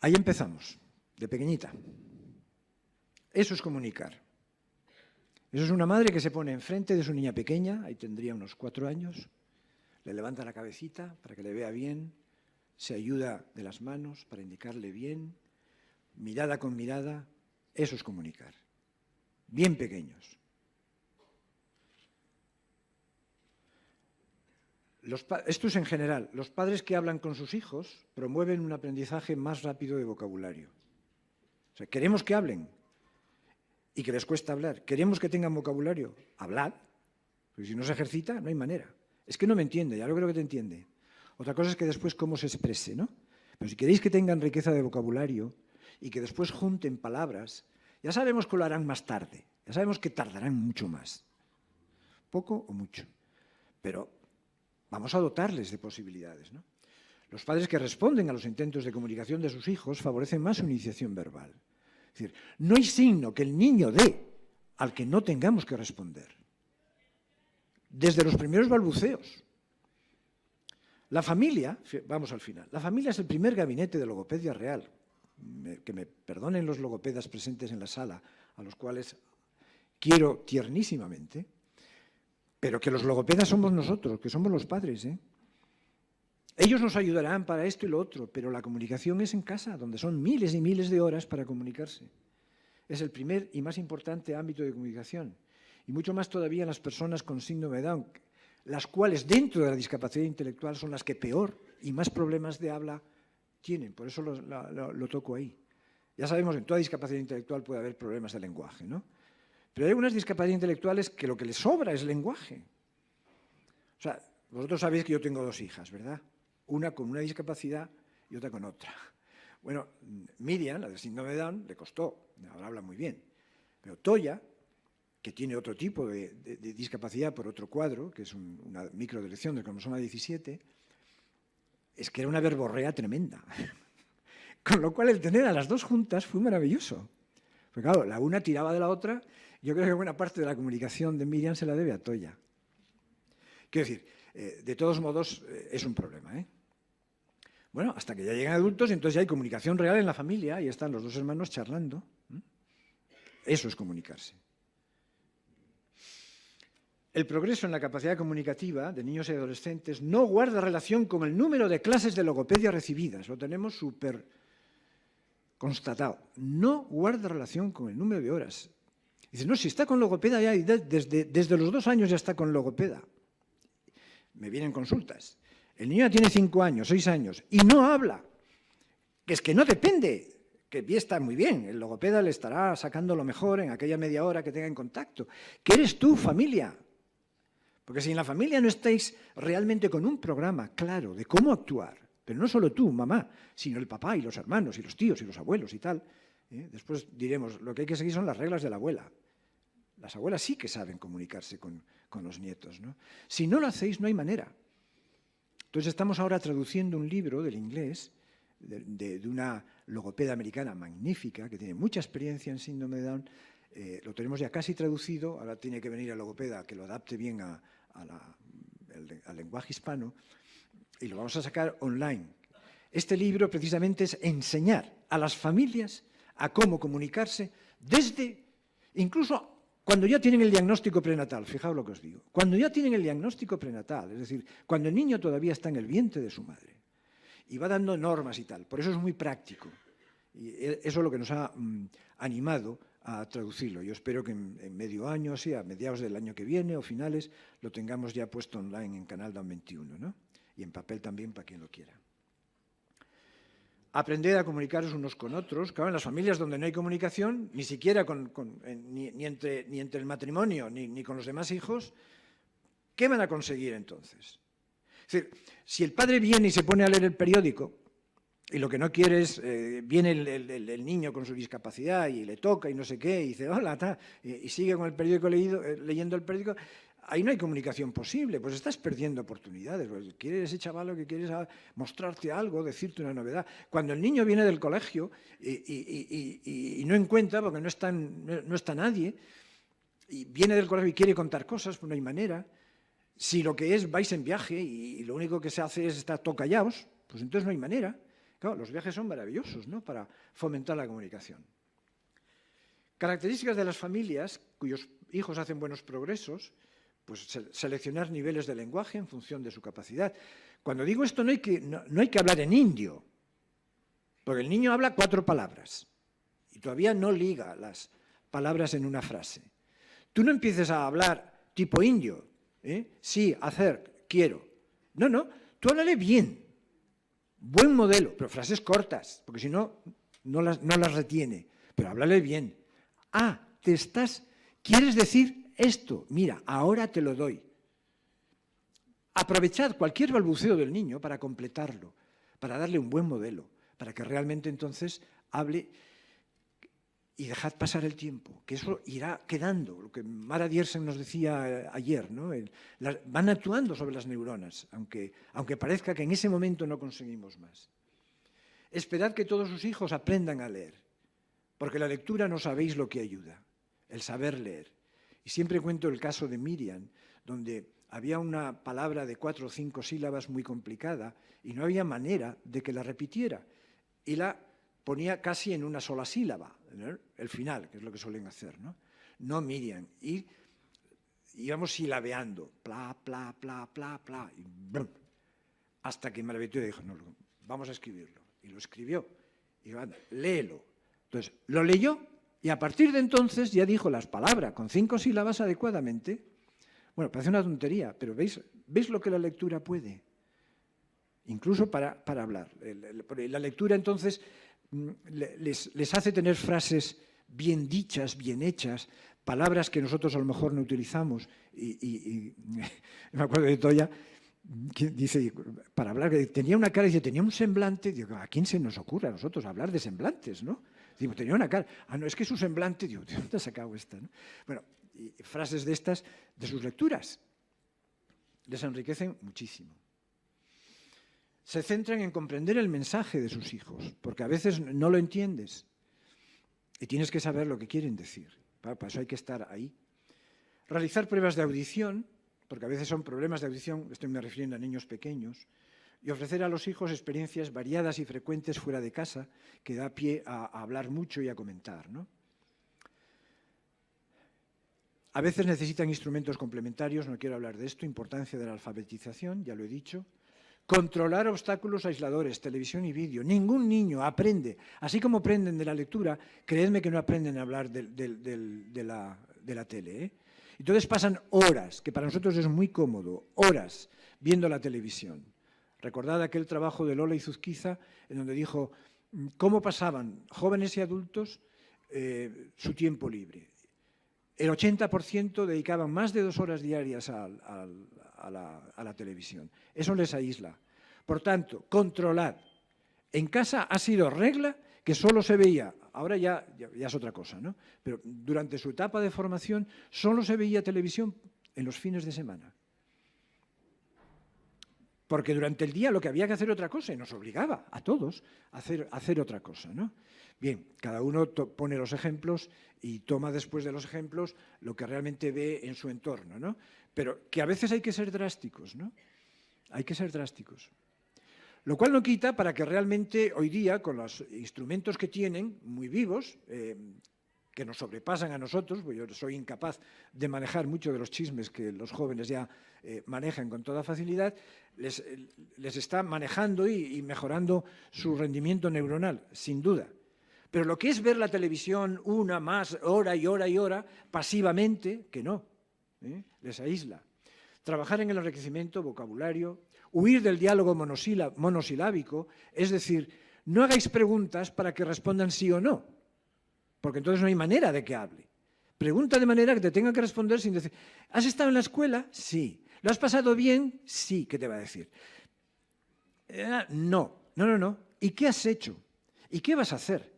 Ahí empezamos, de pequeñita. Eso es comunicar. Eso es una madre que se pone enfrente de su niña pequeña, ahí tendría unos 4 años, le levanta la cabecita para que le vea bien, se ayuda de las manos para indicarle bien, mirada con mirada. Eso es comunicar. Bien pequeños. Esto es en general. Los padres que hablan con sus hijos promueven un aprendizaje más rápido de vocabulario. O sea, queremos que hablen y que les cuesta hablar. Queremos que tengan vocabulario. Hablad. Porque si no se ejercita, no hay manera. Es que no me entiende, ya lo creo que te entiende. Otra cosa es que después cómo se exprese, ¿no? Pero si queréis que tengan riqueza de vocabulario y que después junten palabras, ya sabemos que lo harán más tarde. Ya sabemos que tardarán mucho más. Poco o mucho. Pero vamos a dotarles de posibilidades, ¿no? Los padres que responden a los intentos de comunicación de sus hijos favorecen más su iniciación verbal. Es decir, no hay signo que el niño dé al que no tengamos que responder. Desde los primeros balbuceos. La familia, vamos al final, la familia es el primer gabinete de logopedia real. Que me perdonen los logopedas presentes en la sala, a los cuales quiero tiernísimamente, pero que los logopedas somos nosotros, que somos los padres, ¿eh? Ellos nos ayudarán para esto y lo otro, pero la comunicación es en casa, donde son miles y miles de horas para comunicarse. Es el primer y más importante ámbito de comunicación. Y mucho más todavía en las personas con síndrome de Down, las cuales dentro de la discapacidad intelectual son las que peor y más problemas de habla tienen. Por eso lo toco ahí. Ya sabemos que en toda discapacidad intelectual puede haber problemas de lenguaje, ¿no? Pero hay algunas discapacidades intelectuales que lo que les sobra es lenguaje. O sea, vosotros sabéis que yo tengo 2 hijas, ¿verdad? Una con una discapacidad y otra con otra. Bueno, Miriam, la del síndrome de Down, le costó, ahora habla muy bien. Pero Toya, que tiene otro tipo de discapacidad por otro cuadro, que es una microdeleción del cromosoma 17, es que era una verborrea tremenda. Con lo cual el tener a las 2 juntas fue maravilloso. Porque claro, la una tiraba de la otra. Yo creo que buena parte de la comunicación de Miriam se la debe a Toya. Quiero decir, de todos modos es un problema, ¿eh? Bueno, hasta que ya llegan adultos y entonces ya hay comunicación real en la familia y están los 2 hermanos charlando. Eso es comunicarse. El progreso en la capacidad comunicativa de niños y adolescentes no guarda relación con el número de clases de logopedia recibidas. Lo tenemos súper constatado. No guarda relación con el número de horas. Dice, no, si está con logopeda ya desde los 2 años ya está con logopeda. Me vienen consultas. El niño ya tiene 5 años, 6 años y no habla. Que es que no depende. Que bien está muy bien. El logopeda le estará sacando lo mejor en aquella media hora que tenga en contacto. Que eres tú, familia. Porque si en la familia no estáis realmente con un programa claro de cómo actuar, pero no solo tú, mamá, sino el papá y los hermanos y los tíos y los abuelos y tal, después diremos, lo que hay que seguir son las reglas de la abuela. Las abuelas sí que saben comunicarse con los nietos, ¿no? Si no lo hacéis, no hay manera. Entonces estamos ahora traduciendo un libro del inglés de una logopeda americana magnífica, que tiene mucha experiencia en síndrome de Down. Lo tenemos ya casi traducido, ahora tiene que venir el logopeda que lo adapte bien al lenguaje hispano, y lo vamos a sacar online. Este libro precisamente es enseñar a las familias a cómo comunicarse desde, incluso cuando ya tienen el diagnóstico prenatal, fijaos lo que os digo, cuando ya tienen el diagnóstico prenatal, es decir, cuando el niño todavía está en el vientre de su madre, y va dando normas y tal, por eso es muy práctico, y eso es lo que nos ha animado a traducirlo. Yo espero que en medio año, sí, a mediados del año que viene o finales, lo tengamos ya puesto online en Canal Down 21, ¿no? Y en papel también para quien lo quiera. Aprended a comunicaros unos con otros. Claro, en las familias donde no hay comunicación, ni siquiera ni entre el matrimonio ni con los demás hijos, ¿qué van a conseguir entonces? Es decir, si el padre viene y se pone a leer el periódico, y lo que no quiere es, viene el niño con su discapacidad y le toca y no sé qué, y dice, hola, y sigue con el periódico leyendo el periódico, ahí no hay comunicación posible, pues estás perdiendo oportunidades. Pues quiere ese chaval lo que quiere es mostrarte algo, decirte una novedad. Cuando el niño viene del colegio y no encuentra, porque no está nadie, y viene del colegio y quiere contar cosas, pues no hay manera. Si lo que es, vais en viaje y lo único que se hace es estar todos callados, pues entonces no hay manera. Claro, los viajes son maravillosos, ¿no?, para fomentar la comunicación. Características de las familias cuyos hijos hacen buenos progresos, pues seleccionar niveles de lenguaje en función de su capacidad. Cuando digo esto no hay que hablar en indio, porque el niño habla 4 palabras y todavía no liga las palabras en una frase. Tú no empieces a hablar tipo indio, sí, hacer, quiero. No, tú háblale bien. Buen modelo, pero frases cortas, porque si no, no las retiene. Pero háblale bien. ¿Quieres decir esto? Mira, ahora te lo doy. Aprovechad cualquier balbuceo del niño para completarlo, para darle un buen modelo, para que realmente entonces hable y dejad pasar el tiempo, que eso irá quedando, lo que Mara Diersen nos decía ayer, ¿no? Van actuando sobre las neuronas, aunque parezca que en ese momento no conseguimos más. Esperad que todos sus hijos aprendan a leer, porque la lectura no sabéis lo que ayuda, el saber leer. Y siempre cuento el caso de Miriam, donde había una palabra de 4 o 5 sílabas muy complicada y no había manera de que la repitiera. Y la ponía casi en una sola sílaba, ¿no? El final, que es lo que suelen hacer, ¿no? No Miriam. Y íbamos silabeando, pla, pla, pla, pla, pla, y brum, hasta que Maravitu dijo, no, vamos a escribirlo. Y lo escribió. Y dijo, anda, léelo. Entonces, lo leyó y a partir de entonces ya dijo las palabras con 5 sílabas adecuadamente. Bueno, parece una tontería, pero ¿veis lo que la lectura puede? Incluso para hablar. La lectura entonces les hace tener frases bien dichas, bien hechas, palabras que nosotros a lo mejor no utilizamos. Y me acuerdo de Toya, que dice, para hablar, tenía una cara, dice, tenía un semblante. Digo, ¿a quién se nos ocurre a nosotros hablar de semblantes, no? Digo, tenía una cara. Ah, no, es que su semblante, digo, ¿de dónde has sacado esta, no? Bueno, y frases de estas, de sus lecturas, les enriquecen muchísimo. Se centran en comprender el mensaje de sus hijos, porque a veces no lo entiendes y tienes que saber lo que quieren decir. Para eso hay que estar ahí. Realizar pruebas de audición, porque a veces son problemas de audición, estoy me refiriendo a niños pequeños, y ofrecer a los hijos experiencias variadas y frecuentes fuera de casa, que da pie a hablar mucho y a comentar, ¿no? A veces necesitan instrumentos complementarios, no quiero hablar de esto, importancia de la alfabetización, ya lo he dicho. Controlar obstáculos aisladores, televisión y vídeo. Ningún niño aprende, así como aprenden de la lectura, creedme que no aprenden a hablar de la tele, ¿eh? Entonces pasan horas, que para nosotros es muy cómodo, horas viendo la televisión. Recordad aquel trabajo de Lola Izuzquiza, en donde dijo cómo pasaban jóvenes y adultos su tiempo libre. El 80% dedicaban más de 2 horas diarias a la televisión. Eso les aísla. Por tanto, controlad. En casa ha sido regla que solo se veía, ahora ya es otra cosa, ¿no? Pero durante su etapa de formación solo se veía televisión en los fines de semana. Porque durante el día lo que había que hacer otra cosa y nos obligaba a todos a hacer otra cosa, ¿no? Bien, cada uno pone los ejemplos y toma después de los ejemplos lo que realmente ve en su entorno, ¿no? Pero que a veces hay que ser drásticos, ¿no? Hay que ser drásticos. Lo cual no quita para que realmente hoy día, con los instrumentos que tienen, muy vivos, que nos sobrepasan a nosotros, porque yo soy incapaz de manejar mucho de los chismes que los jóvenes ya manejan con toda facilidad, les está manejando y mejorando su rendimiento neuronal, sin duda. Pero lo que es ver la televisión una más hora y hora y hora, pasivamente, que no, les aísla. Trabajar en el enriquecimiento, vocabulario, huir del diálogo monosilábico, es decir, no hagáis preguntas para que respondan sí o no, porque entonces no hay manera de que hable. Pregunta de manera que te tenga que responder sin decir, ¿has estado en la escuela? Sí. ¿Lo has pasado bien? Sí. ¿Qué te va a decir? No. ¿Y qué has hecho? ¿Y qué vas a hacer?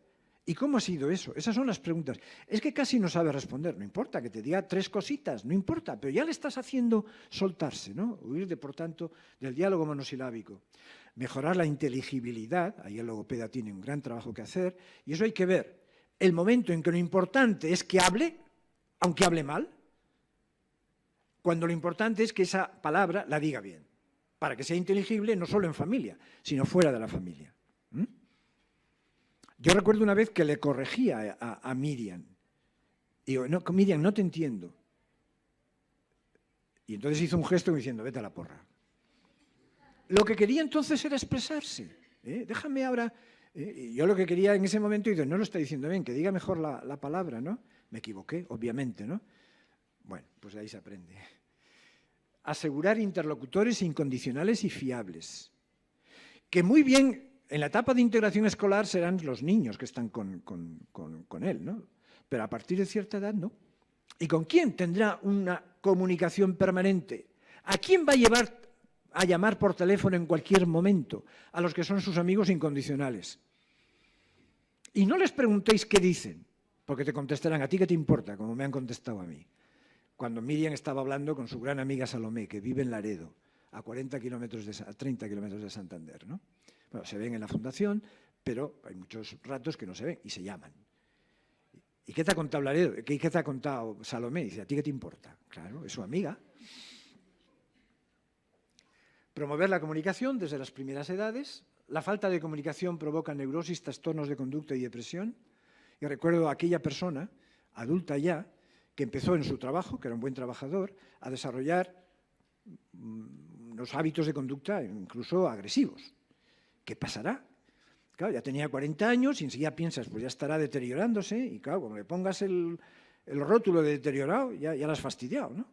¿Y cómo ha sido eso? Esas son las preguntas. Es que casi no sabe responder. No importa que te diga 3 cositas, no importa, pero ya le estás haciendo soltarse, ¿no? Huir, por tanto, del diálogo monosilábico. Mejorar la inteligibilidad, ahí el logopeda tiene un gran trabajo que hacer, y eso hay que ver. El momento en que lo importante es que hable, aunque hable mal, cuando lo importante es que esa palabra la diga bien, para que sea inteligible no solo en familia, sino fuera de la familia. Yo recuerdo una vez que le corregía a Miriam. Y digo, no, Miriam, no te entiendo. Y entonces hizo un gesto diciendo, vete a la porra. Lo que quería entonces era expresarse. Déjame ahora... yo lo que quería en ese momento, y no lo está diciendo bien, que diga mejor la palabra, ¿no? Me equivoqué, obviamente, ¿no? Bueno, pues ahí se aprende. Asegurar interlocutores incondicionales y fiables. Que muy bien, en la etapa de integración escolar serán los niños que están con él, ¿no? Pero a partir de cierta edad, no. ¿Y con quién tendrá una comunicación permanente? ¿A quién va a llamar por teléfono en cualquier momento? A los que son sus amigos incondicionales. Y no les preguntéis qué dicen, porque te contestarán, ¿a ti qué te importa? Como me han contestado a mí. Cuando Miriam estaba hablando con su gran amiga Salomé, que vive en Laredo, a 30 kilómetros de Santander, ¿no? Bueno, se ven en la fundación, pero hay muchos ratos que no se ven y se llaman. ¿Y qué te ha contado Laredo? ¿Qué te ha contado Salomé? Dice, ¿a ti qué te importa? Claro, es su amiga. Promover la comunicación desde las primeras edades. La falta de comunicación provoca neurosis, trastornos de conducta y depresión. Y recuerdo a aquella persona, adulta ya, que empezó en su trabajo, que era un buen trabajador, a desarrollar unos hábitos de conducta incluso agresivos. ¿Qué pasará? Claro, ya tenía 40 años y enseguida piensas, pues ya estará deteriorándose, y claro, como le pongas el rótulo de deteriorado, ya lo has fastidiado, ¿no?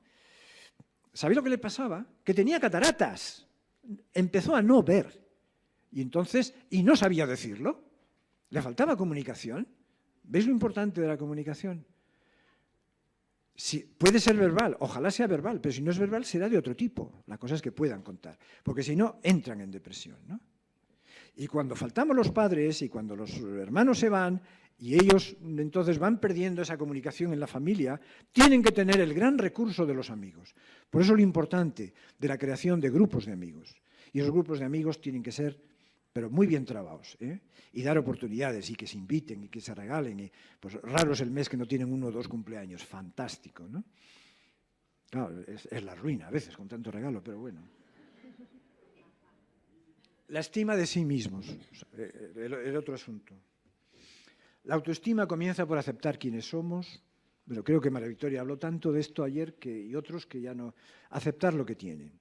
¿Sabéis lo que le pasaba? Que tenía cataratas. Empezó a no ver. Y entonces, y no sabía decirlo. Le faltaba comunicación. ¿Veis lo importante de la comunicación? Puede ser verbal, ojalá sea verbal, pero si no es verbal será de otro tipo. La cosa es que puedan contar, porque si no, entran en depresión, ¿no? Y cuando faltamos los padres y cuando los hermanos se van y ellos entonces van perdiendo esa comunicación en la familia, tienen que tener el gran recurso de los amigos. Por eso lo importante de la creación de grupos de amigos. Y esos grupos de amigos tienen que ser, pero muy bien trabajados, ¿eh? Y dar oportunidades y que se inviten y que se regalen. Y, pues raro es el mes que no tienen 1 o 2 cumpleaños. Fantástico, ¿no? Claro, es la ruina a veces con tanto regalo, pero bueno. La estima de sí mismos, el otro asunto. La autoestima comienza por aceptar quiénes somos. Pero creo que María Victoria habló tanto de esto ayer y otros que ya no. Aceptar lo que tienen.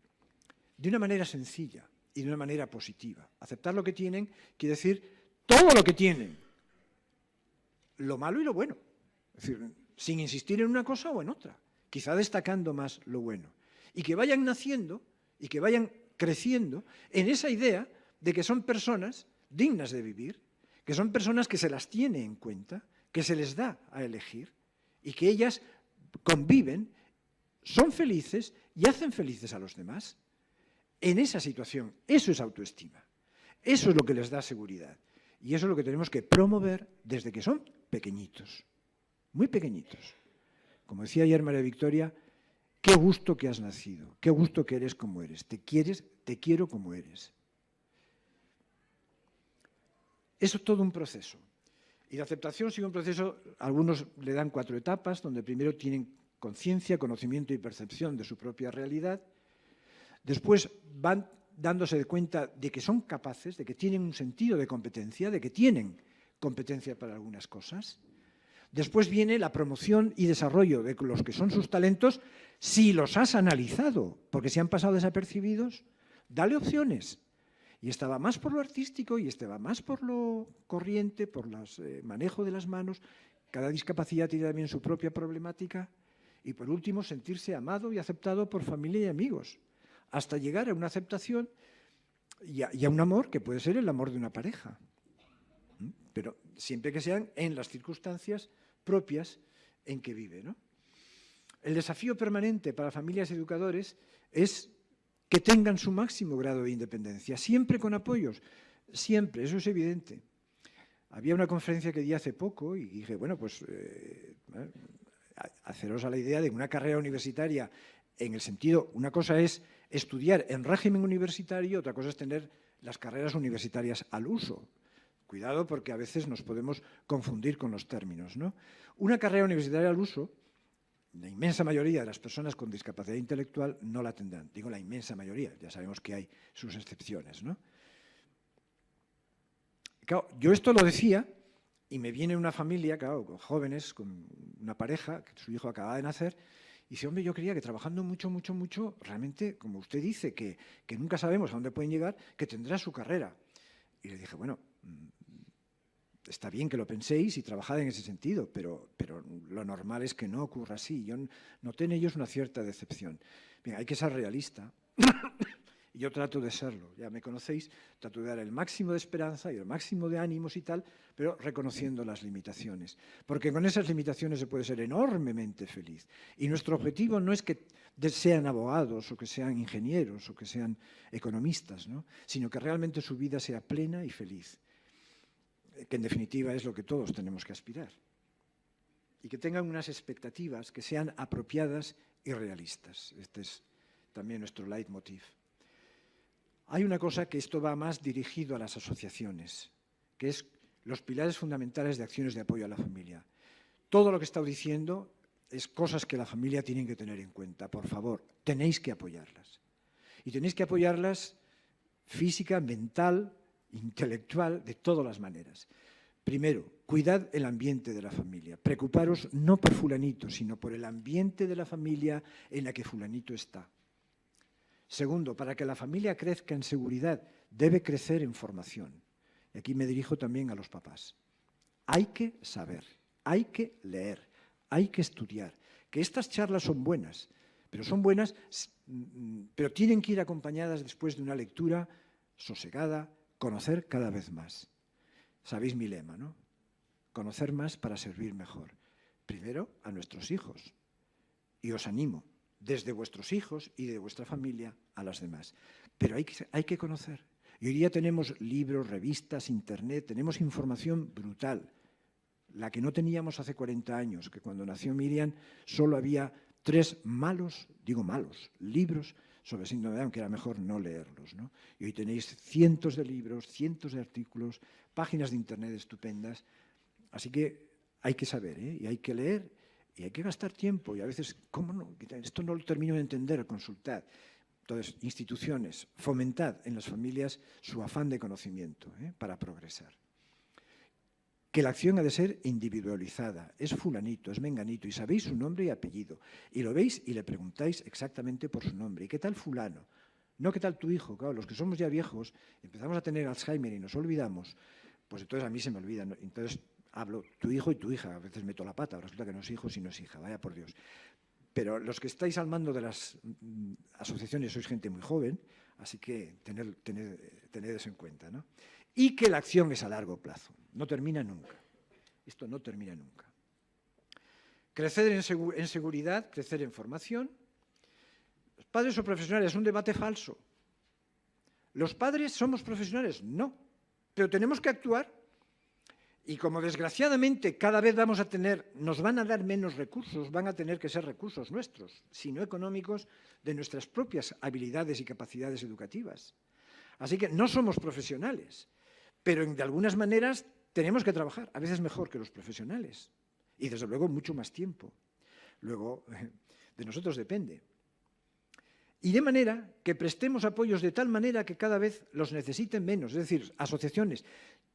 De una manera sencilla y de una manera positiva. Aceptar lo que tienen quiere decir todo lo que tienen. Lo malo y lo bueno. Es decir, sin insistir en una cosa o en otra. Quizá destacando más lo bueno. Y que vayan naciendo y que vayan creciendo en esa idea de que son personas dignas de vivir, que son personas que se las tiene en cuenta, que se les da a elegir y que ellas conviven, son felices y hacen felices a los demás. En esa situación, eso es autoestima. Eso es lo que les da seguridad. Y eso es lo que tenemos que promover desde que son pequeñitos, muy pequeñitos. Como decía ayer María Victoria, qué gusto que has nacido, qué gusto que eres como eres, te quiero como eres. Eso es todo un proceso. Y la aceptación sigue un proceso, algunos le dan 4 etapas, donde primero tienen conciencia, conocimiento y percepción de su propia realidad. Después van dándose cuenta de que son capaces, de que tienen un sentido de competencia, de que tienen competencia para algunas cosas. Después viene la promoción y desarrollo de los que son sus talentos, si los has analizado, porque si han pasado desapercibidos, dale opciones. Y esta va más por lo artístico y este va más por lo corriente, por el manejo de las manos. Cada discapacidad tiene también su propia problemática. Y por último, sentirse amado y aceptado por familia y amigos, hasta llegar a una aceptación y a un amor que puede ser el amor de una pareja. Pero siempre que sean en las circunstancias propias en que vive, ¿no? El desafío permanente para familias y educadores es que tengan su máximo grado de independencia, siempre con apoyos, siempre, eso es evidente. Había una conferencia que di hace poco y dije, bueno, pues haceros a la idea de una carrera universitaria en el sentido, una cosa es estudiar en régimen universitario, otra cosa es tener las carreras universitarias al uso. Cuidado porque a veces nos podemos confundir con los términos, ¿no? Una carrera universitaria al uso, la inmensa mayoría de las personas con discapacidad intelectual no la tendrán. Digo la inmensa mayoría, ya sabemos que hay sus excepciones, ¿no? Claro, yo esto lo decía y me viene una familia, claro, con jóvenes, con una pareja, que su hijo acaba de nacer, y dice, hombre, yo creía que trabajando mucho, realmente, como usted dice, que nunca sabemos a dónde pueden llegar, que tendrá su carrera. Y le dije, bueno, está bien que lo penséis y trabajad en ese sentido, pero lo normal es que no ocurra así. Yo noté en ellos una cierta decepción. Bien, hay que ser realista. Y yo trato de serlo, ya me conocéis, trato de dar el máximo de esperanza y el máximo de ánimos y tal, pero reconociendo las limitaciones. Porque con esas limitaciones se puede ser enormemente feliz. Y nuestro objetivo no es que sean abogados o que sean ingenieros o que sean economistas, ¿no? Sino que realmente su vida sea plena y feliz. Que en definitiva es lo que todos tenemos que aspirar. Y que tengan unas expectativas que sean apropiadas y realistas. Este es también nuestro leitmotiv. Hay una cosa que esto va más dirigido a las asociaciones, que es los pilares fundamentales de acciones de apoyo a la familia. todo lo que he estado diciendo es cosas que la familia tiene que tener en cuenta. Por favor, tenéis que apoyarlas. Y tenéis que apoyarlas física, mental, intelectual, de todas las maneras. Primero, cuidad el ambiente de la familia. Preocuparos no por fulanito, sino por el ambiente de la familia en la que fulanito está. Segundo, para que la familia crezca en seguridad, debe crecer en formación. Y aquí me dirijo también a los papás. Hay que saber, hay que leer, hay que estudiar. Que estas charlas son buenas, pero tienen que ir acompañadas después de una lectura sosegada, conocer cada vez más. Sabéis mi lema, ¿no? Conocer más para servir mejor. Primero a nuestros hijos. Y os animo, desde vuestros hijos y de vuestra familia, a las demás. Pero hay que conocer. Y hoy día tenemos libros, revistas, internet, tenemos información brutal. La que no teníamos hace 40 años, que cuando nació Miriam solo había 3 malos libros sobre síndrome de Down, que era mejor no leerlos, ¿no? Y hoy tenéis cientos de libros, cientos de artículos, páginas de internet estupendas. Así que hay que saber, ¿eh? Y hay que leer y hay que gastar tiempo. Y a veces, ¿cómo no? Esto no lo termino de entender, consultad. Entonces, instituciones, fomentad en las familias su afán de conocimiento, para progresar. Que la acción ha de ser individualizada. Es fulanito, es menganito, y sabéis su nombre y apellido. Y lo veis y le preguntáis exactamente por su nombre. ¿Y qué tal fulano? No qué tal tu hijo. Claro, los que somos ya viejos, empezamos a tener Alzheimer y nos olvidamos, pues entonces a mí se me olvida. Entonces hablo tu hijo y tu hija. A veces meto la pata, resulta que no es hijo, sino es hija. Vaya por Dios. Pero los que estáis al mando de las asociaciones sois gente muy joven, así que tened eso en cuenta, ¿no? Y que la acción es a largo plazo, no termina nunca. Esto no termina nunca. Crecer en seguridad, crecer en formación. ¿Los padres o profesionales? Es un debate falso. ¿Los padres somos profesionales? No, pero tenemos que actuar. Y como desgraciadamente cada vez nos van a dar menos recursos, van a tener que ser recursos nuestros, sino económicos, de nuestras propias habilidades y capacidades educativas. Así que no somos profesionales, pero de algunas maneras tenemos que trabajar, a veces mejor que los profesionales, y desde luego mucho más tiempo. Luego, de nosotros depende. Y de manera que prestemos apoyos de tal manera que cada vez los necesiten menos, es decir, asociaciones.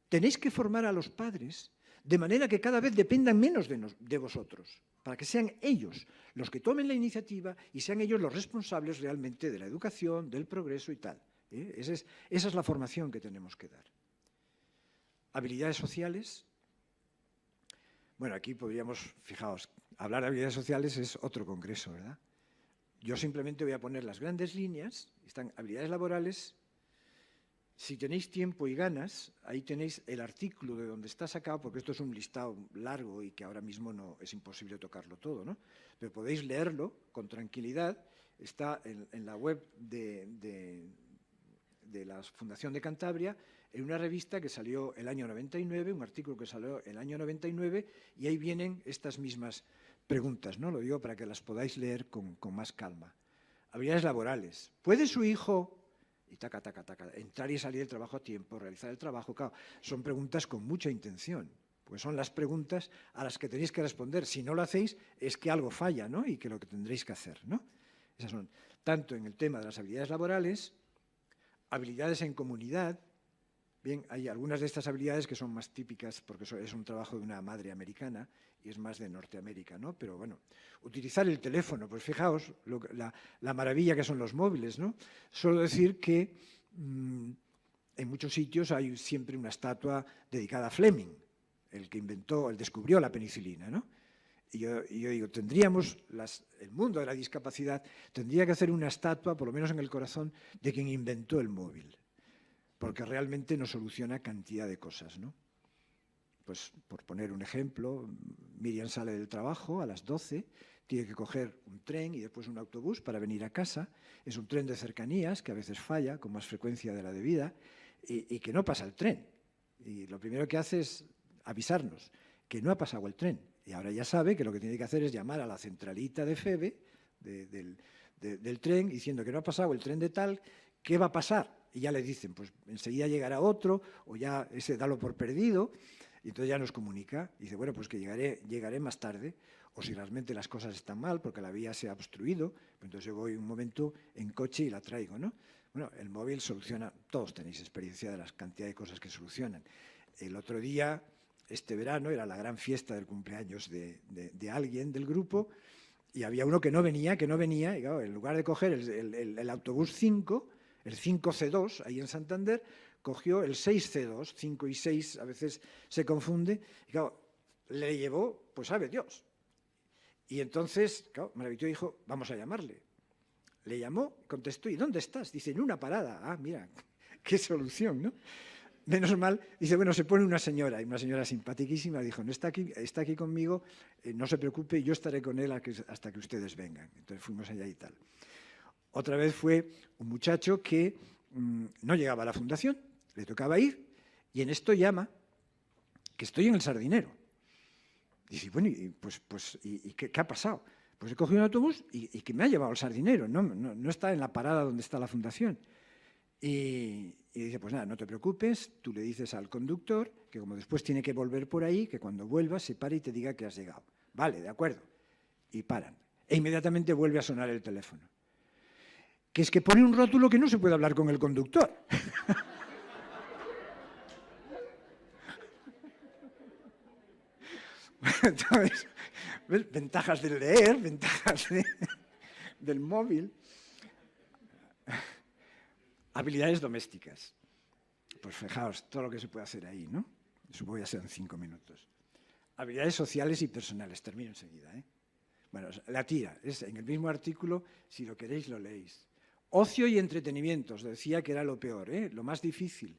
Tenéis que formar a los padres de manera que cada vez dependan menos de vosotros, para que sean ellos los que tomen la iniciativa y sean ellos los responsables realmente de la educación, del progreso y tal. Esa es la formación que tenemos que dar. Habilidades sociales. Bueno, aquí podríamos, fijaos, hablar de habilidades sociales es otro congreso, ¿verdad? Yo simplemente voy a poner las grandes líneas. Están habilidades laborales. Si tenéis tiempo y ganas, ahí tenéis el artículo de donde está sacado, porque esto es un listado largo y que ahora mismo no es imposible tocarlo todo, ¿no? Pero podéis leerlo con tranquilidad. Está en la web de la Fundación de Cantabria, en una revista que salió el año 99, un artículo que salió el año 99, y ahí vienen estas mismas preguntas, ¿no? Lo digo para que las podáis leer con más calma. Habilidades laborales. ¿Puede su hijo... y entrar y salir del trabajo a tiempo, realizar el trabajo? Claro, son preguntas con mucha intención, pues son las preguntas a las que tenéis que responder. Si no lo hacéis, es que algo falla, ¿no? Y que lo que tendréis que hacer, ¿no? Esas son, tanto en el tema de las habilidades laborales, habilidades en comunidad. Bien, hay algunas de estas habilidades que son más típicas, porque es un trabajo de una madre americana y es más de Norteamérica, ¿no? Pero bueno, utilizar el teléfono, pues fijaos la maravilla que son los móviles, ¿no? Solo decir que en muchos sitios hay siempre una estatua dedicada a Fleming, el que descubrió la penicilina, ¿no? Y yo digo, el mundo de la discapacidad tendría que hacer una estatua, por lo menos en el corazón, de quien inventó el móvil, porque realmente nos soluciona cantidad de cosas, ¿no? Pues, por poner un ejemplo, Miriam sale del trabajo a las 12, tiene que coger un tren y después un autobús para venir a casa. Es un tren de cercanías que a veces falla con más frecuencia de la debida y que no pasa el tren. Y lo primero que hace es avisarnos que no ha pasado el tren. Y ahora ya sabe que lo que tiene que hacer es llamar a la centralita de FEBE del tren diciendo que no ha pasado el tren de tal, ¿qué va a pasar? Y ya le dicen, pues enseguida llegará otro, o ya ese dalo por perdido. Y entonces ya nos comunica, y dice, bueno, pues que llegaré más tarde, o si realmente las cosas están mal, porque la vía se ha obstruido, pues entonces yo voy un momento en coche y la traigo, ¿no? Bueno, el móvil soluciona, todos tenéis experiencia de la cantidad de cosas que solucionan. El otro día, este verano, era la gran fiesta del cumpleaños de alguien del grupo, y había uno que no venía, y claro, en lugar de coger el autobús 5, el 5C2, ahí en Santander, cogió el 6C2, 5 y 6 a veces se confunde, y claro, le llevó, pues sabe Dios. Y entonces, claro, Maravilló dijo, vamos a llamarle. Le llamó, contestó, ¿y dónde estás? Dice, en una parada. Ah, mira, qué solución, ¿no? Menos mal, dice, bueno, se pone una señora, y una señora simpaticísima, dijo, no está aquí conmigo, no se preocupe, yo estaré con él hasta que ustedes vengan. Entonces fuimos allá y tal. Otra vez fue un muchacho que no llegaba a la fundación, le tocaba ir, y en esto llama, que estoy en el Sardinero. Dice, bueno, ¿y qué ha pasado? Pues he cogido un autobús y que me ha llevado al Sardinero, no está en la parada donde está la fundación. Y dice, pues nada, no te preocupes, tú le dices al conductor que como después tiene que volver por ahí, que cuando vuelva se pare y te diga que has llegado. Vale, de acuerdo. Y paran. E inmediatamente vuelve a sonar el teléfono. Que es que pone un rótulo que no se puede hablar con el conductor. Entonces, ¿ves? Ventajas del leer, ventajas del móvil. Habilidades domésticas. Pues fijaos todo lo que se puede hacer ahí, ¿no? Eso voy a hacer en 5 minutos. Habilidades sociales y personales. Termino enseguida, ¿eh? Bueno, la tira. Es en el mismo artículo, si lo queréis lo leéis. Ocio y entretenimiento. Os decía que era lo peor, ¿eh? Lo más difícil.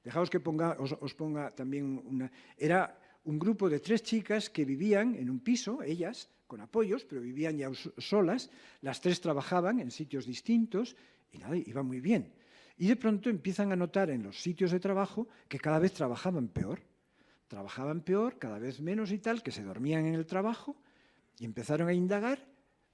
Dejaos que os ponga también una... Era un grupo de 3 chicas que vivían en un piso, ellas, con apoyos, pero vivían ya solas. Las 3 trabajaban en sitios distintos y nada, iba muy bien. Y de pronto empiezan a notar en los sitios de trabajo que cada vez trabajaban peor, cada vez menos y tal, que se dormían en el trabajo y empezaron a indagar.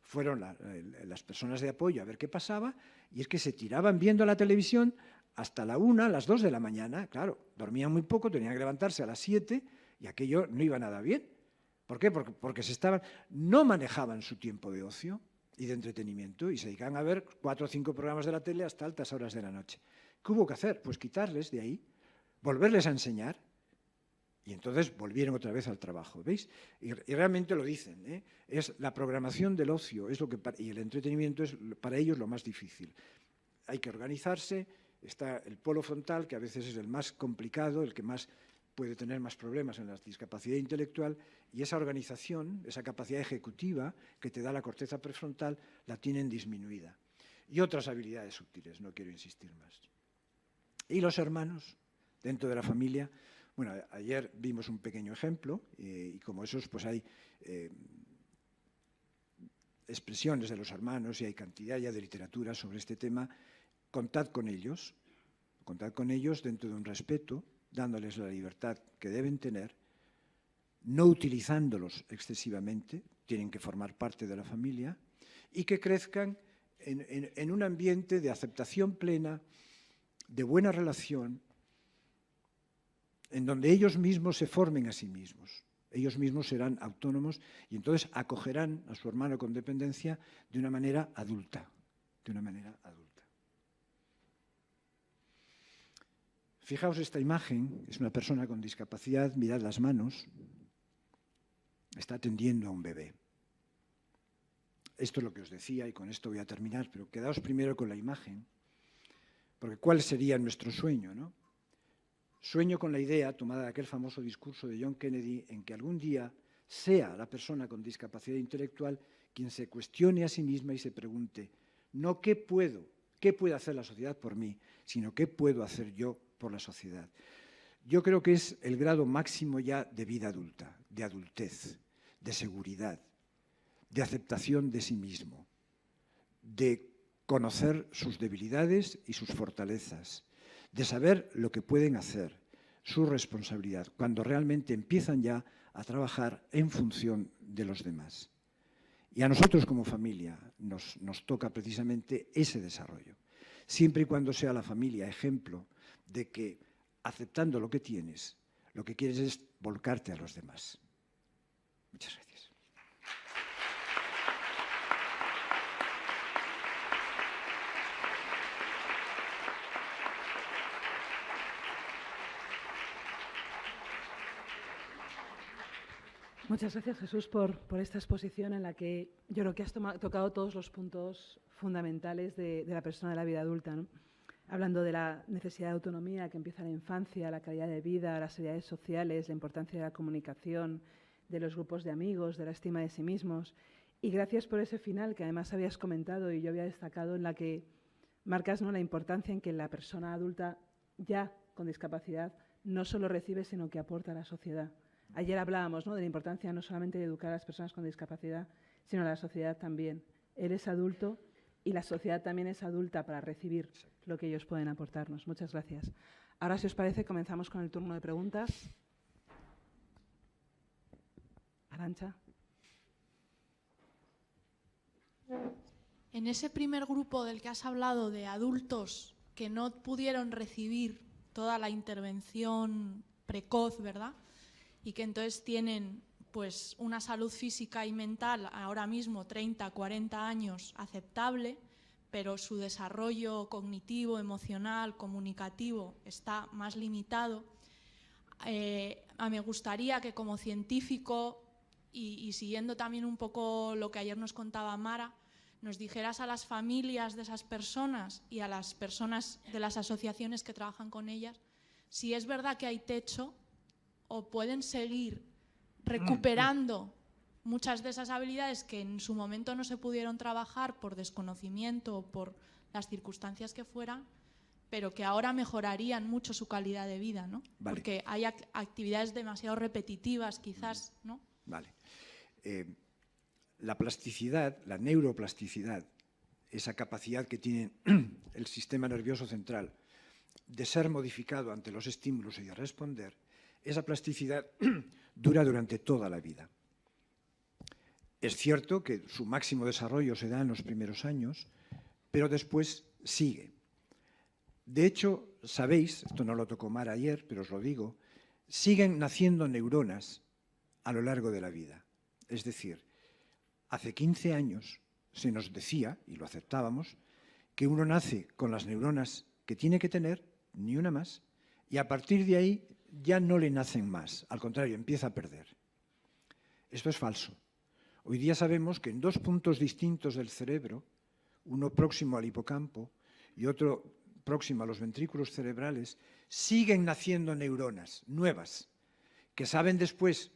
Fueron las personas de apoyo a ver qué pasaba y es que se tiraban viendo la televisión hasta la 1, las 2 de la mañana. Claro, dormían muy poco, tenían que levantarse a las 7 y aquello no iba nada bien. ¿Por qué? Porque no manejaban su tiempo de ocio y de entretenimiento, y se dedicaban a ver 4 o 5 programas de la tele hasta altas horas de la noche. ¿Qué hubo que hacer? Pues quitarles de ahí, volverles a enseñar, y entonces volvieron otra vez al trabajo, ¿veis? Y realmente lo dicen, ¿eh? Es la programación del ocio, y el entretenimiento es para ellos lo más difícil. Hay que organizarse, está el polo frontal, que a veces es el más complicado, el que más puede tener más problemas en la discapacidad intelectual, y esa organización, esa capacidad ejecutiva que te da la corteza prefrontal, la tienen disminuida. Y otras habilidades útiles, no quiero insistir más. Y los hermanos, dentro de la familia, bueno, ayer vimos un pequeño ejemplo, y como esos, pues hay expresiones de los hermanos y hay cantidad ya de literatura sobre este tema. Contad con ellos dentro de un respeto, dándoles la libertad que deben tener, no utilizándolos excesivamente, tienen que formar parte de la familia, y que crezcan en un ambiente de aceptación plena, de buena relación, en donde ellos mismos se formen a sí mismos. Ellos mismos serán autónomos y entonces acogerán a su hermano con dependencia de una manera adulta. Fijaos esta imagen, es una persona con discapacidad, mirad las manos, está atendiendo a un bebé. Esto es lo que os decía y con esto voy a terminar, pero quedaos primero con la imagen, porque ¿cuál sería nuestro sueño, no? Sueño con la idea, tomada de aquel famoso discurso de John Kennedy, en que algún día sea la persona con discapacidad intelectual quien se cuestione a sí misma y se pregunte, no qué puede hacer la sociedad por mí, sino qué puedo hacer yo por la sociedad. Yo creo que es el grado máximo ya de vida adulta, de adultez, de seguridad, de aceptación de sí mismo, de conocer sus debilidades y sus fortalezas, de saber lo que pueden hacer, su responsabilidad, cuando realmente empiezan ya a trabajar en función de los demás. Y a nosotros como familia nos toca precisamente ese desarrollo, siempre y cuando sea la familia ejemplo de que, aceptando lo que tienes, lo que quieres es volcarte a los demás. Muchas gracias.
Muchas gracias, Jesús, por esta exposición en la que yo creo que has tocado todos los puntos fundamentales de la persona de la vida adulta, ¿no? Hablando de la necesidad de autonomía que empieza en la infancia, la calidad de vida, las habilidades sociales, la importancia de la comunicación, de los grupos de amigos, de la estima de sí mismos. Y gracias por ese final que además habías comentado y yo había destacado, en la que marcas, ¿no?, la importancia en que la persona adulta ya con discapacidad no solo recibe, sino que aporta a la sociedad. Ayer hablábamos, ¿no?, de la importancia no solamente de educar a las personas con discapacidad, sino a la sociedad también. Eres adulto y la sociedad también es adulta para recibir lo que ellos pueden aportarnos. Muchas gracias. Ahora, si os parece, comenzamos con el turno de preguntas. Arantxa.
En ese primer grupo del que has hablado, de adultos que no pudieron recibir toda la intervención precoz, ¿verdad?, y que entonces tienen pues una salud física y mental ahora mismo 30, 40 años aceptable, pero su desarrollo cognitivo, emocional, comunicativo está más limitado. Me gustaría que como científico y siguiendo también un poco lo que ayer nos contaba Mara, nos dijeras a las familias de esas personas y a las personas de las asociaciones que trabajan con ellas si es verdad que hay techo o pueden seguir recuperando muchas de esas habilidades que en su momento no se pudieron trabajar por desconocimiento o por las circunstancias que fueran, pero que ahora mejorarían mucho su calidad de vida, ¿no?
Vale.
Porque hay actividades demasiado repetitivas, quizás, ¿no?
Vale. La plasticidad, la neuroplasticidad, esa capacidad que tiene el sistema nervioso central de ser modificado ante los estímulos y de responder, esa plasticidad dura durante toda la vida. Es cierto que su máximo desarrollo se da en los primeros años, pero después sigue. De hecho, sabéis, esto no lo tocó Mara ayer, pero os lo digo, siguen naciendo neuronas a lo largo de la vida. Es decir, hace 15 años se nos decía, y lo aceptábamos, que uno nace con las neuronas que tiene que tener, ni una más, y a partir de ahí ya no le nacen más, al contrario, empieza a perder. Esto es falso. Hoy día sabemos que en dos puntos distintos del cerebro, uno próximo al hipocampo y otro próximo a los ventrículos cerebrales, siguen naciendo neuronas nuevas que saben después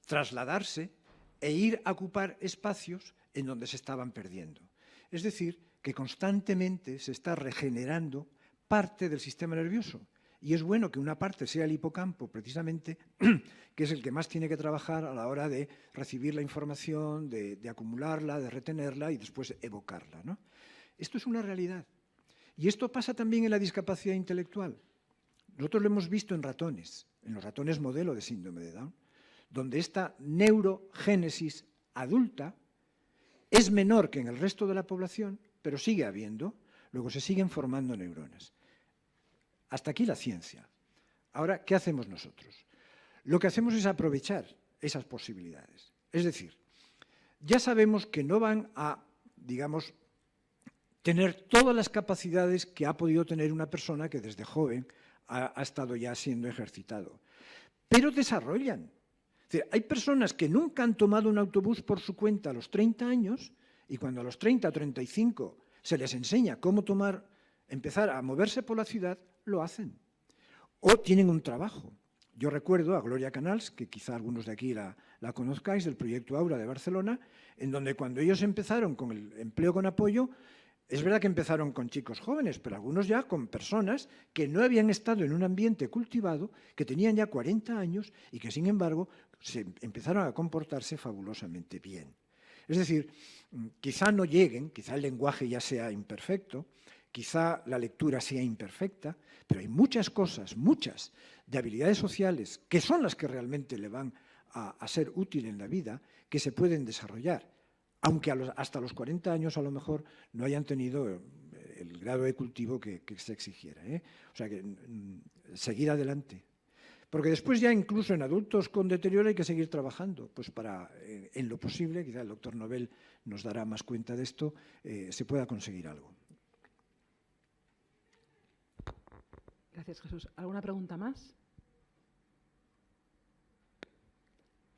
trasladarse e ir a ocupar espacios en donde se estaban perdiendo. Es decir, que constantemente se está regenerando parte del sistema nervioso. Y es bueno que una parte sea el hipocampo, precisamente, que es el que más tiene que trabajar a la hora de recibir la información, de acumularla, de retenerla y después evocarla, ¿no? Esto es una realidad. Y esto pasa también en la discapacidad intelectual. Nosotros lo hemos visto en ratones, en los ratones modelo de síndrome de Down, donde esta neurogénesis adulta es menor que en el resto de la población, pero sigue habiendo, luego se siguen formando neuronas. Hasta aquí la ciencia. Ahora, ¿qué hacemos nosotros? Lo que hacemos es aprovechar esas posibilidades. Es decir, ya sabemos que no van a, digamos, tener todas las capacidades que ha podido tener una persona que desde joven ha estado ya siendo ejercitado, pero desarrollan. Es decir, hay personas que nunca han tomado un autobús por su cuenta a los 30 años y cuando a los 30 o 35 se les enseña cómo empezar a moverse por la ciudad, lo hacen. O tienen un trabajo. Yo recuerdo a Gloria Canals, que quizá algunos de aquí la conozcáis, del proyecto Aura de Barcelona, en donde cuando ellos empezaron con el empleo con apoyo, es verdad que empezaron con chicos jóvenes, pero algunos ya con personas que no habían estado en un ambiente cultivado, que tenían ya 40 años y que, sin embargo, empezaron a comportarse fabulosamente bien. Es decir, quizá no lleguen, quizá el lenguaje ya sea imperfecto, quizá la lectura sea imperfecta, pero hay muchas cosas, muchas, de habilidades sociales, que son las que realmente le van a ser útil en la vida, que se pueden desarrollar, aunque hasta los 40 años a lo mejor no hayan tenido el grado de cultivo que se exigiera, ¿eh? O sea que seguir adelante, Porque después ya incluso en adultos con deterioro hay que seguir trabajando, pues para, en lo posible, quizá el doctor Nobel nos dará más cuenta de esto, se pueda conseguir algo.
Gracias, Jesús. ¿Alguna pregunta más?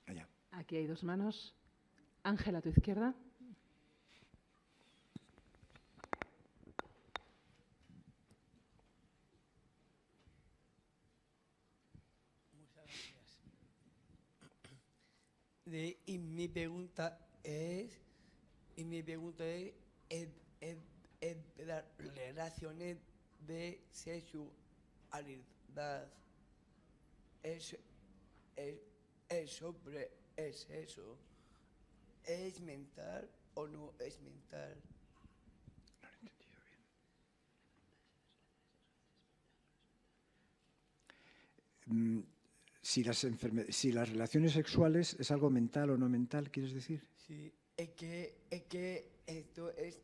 Allá.
Aquí hay dos manos. Ángela, a tu izquierda.
Y mi pregunta es las relaciones de sexualidad. ¿Es eso? ¿Es mental o no es mental?
No lo he entendido bien. Si las relaciones sexuales es algo mental o no mental, ¿quieres decir?
Sí, es que esto es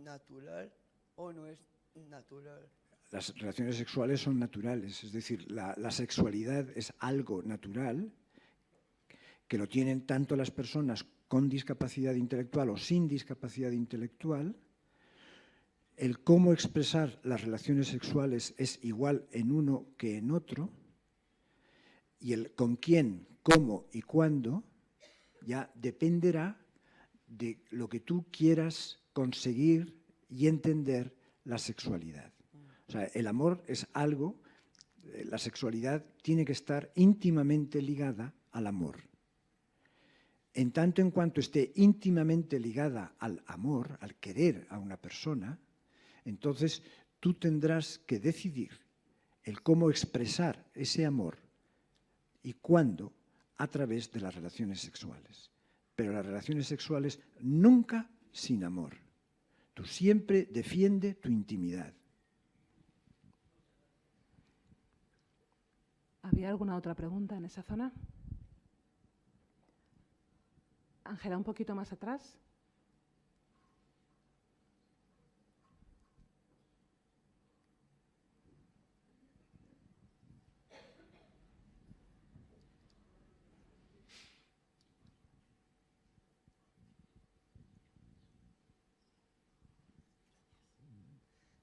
natural o no es natural.
Las relaciones sexuales son naturales, es decir, la sexualidad es algo natural que lo tienen tanto las personas con discapacidad intelectual o sin discapacidad intelectual. El cómo expresar las relaciones sexuales es igual en uno que en otro, y el con quién, cómo y cuándo ya dependerá de lo que tú quieras conseguir y entender la sexualidad. O sea, el amor es algo, la sexualidad tiene que estar íntimamente ligada al amor. En tanto en cuanto esté íntimamente ligada al amor, al querer a una persona, entonces tú tendrás que decidir el cómo expresar ese amor y cuándo a través de las relaciones sexuales. Pero las relaciones sexuales nunca sin amor. Tú siempre defiende tu intimidad.
¿Había alguna otra pregunta en esa zona? Ángela, un poquito más atrás.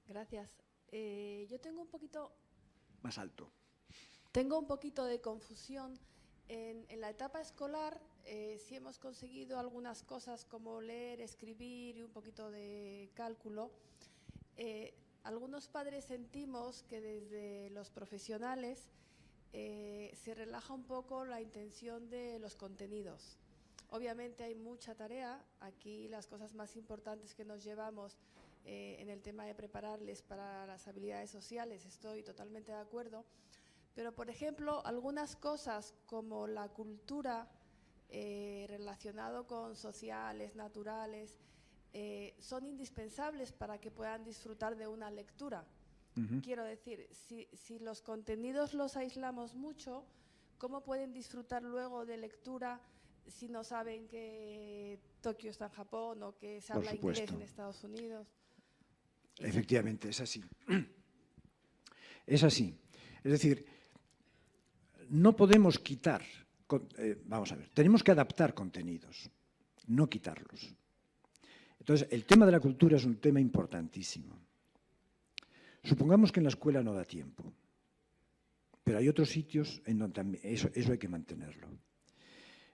Gracias. Yo tengo un poquito
Más alto.
de confusión. En la etapa escolar sí hemos conseguido algunas cosas como leer, escribir y un poquito de cálculo. Algunos padres sentimos que desde los profesionales se relaja un poco la intención de los contenidos. Obviamente hay mucha tarea. Aquí las cosas más importantes que nos llevamos en el tema de prepararles para las habilidades sociales, estoy totalmente de acuerdo. Pero, por ejemplo, algunas cosas como la cultura relacionado con sociales, naturales, son indispensables para que puedan disfrutar de una lectura. Quiero decir, si los contenidos los aislamos mucho, ¿cómo pueden disfrutar luego de lectura si no saben que Tokio está en Japón o que se habla inglés en Estados Unidos?
Efectivamente, es así. Es así. Es decir, no podemos quitar, vamos a ver, tenemos que adaptar contenidos, no quitarlos. Entonces, el tema de la cultura es un tema importantísimo. Supongamos que en la escuela no da tiempo, pero hay otros sitios en donde también eso hay que mantenerlo.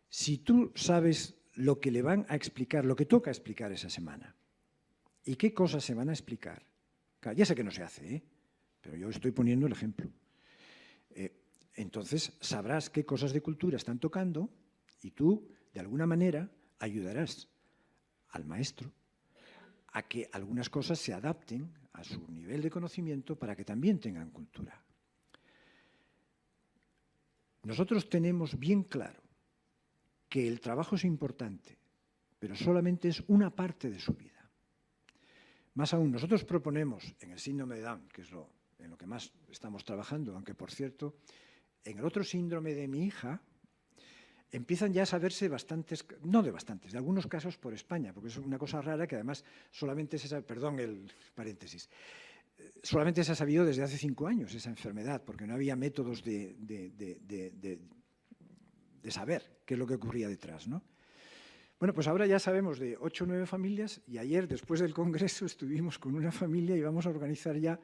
Si tú sabes lo que le van a explicar, lo que toca explicar esa semana, ¿y qué cosas se van a explicar? Claro, ya sé que no se hace, pero yo estoy poniendo el ejemplo. Entonces sabrás qué cosas de cultura están tocando y tú, de alguna manera, ayudarás al maestro a que algunas cosas se adapten a su nivel de conocimiento para que también tengan cultura. Nosotros tenemos bien claro que el trabajo es importante, pero solamente es una parte de su vida. Más aún, nosotros proponemos en el síndrome de Down, que es en lo que más estamos trabajando, aunque por cierto, en el otro síndrome de mi hija, empiezan ya a saberse de algunos casos por España, porque es una cosa rara que además solamente se sabe, perdón el paréntesis, solamente se ha sabido desde hace 5 años esa enfermedad, porque no había métodos de saber qué es lo que ocurría detrás, ¿no? Bueno, pues ahora ya sabemos de 8 o 9 familias y ayer, después del Congreso, estuvimos con una familia y vamos a organizar ya,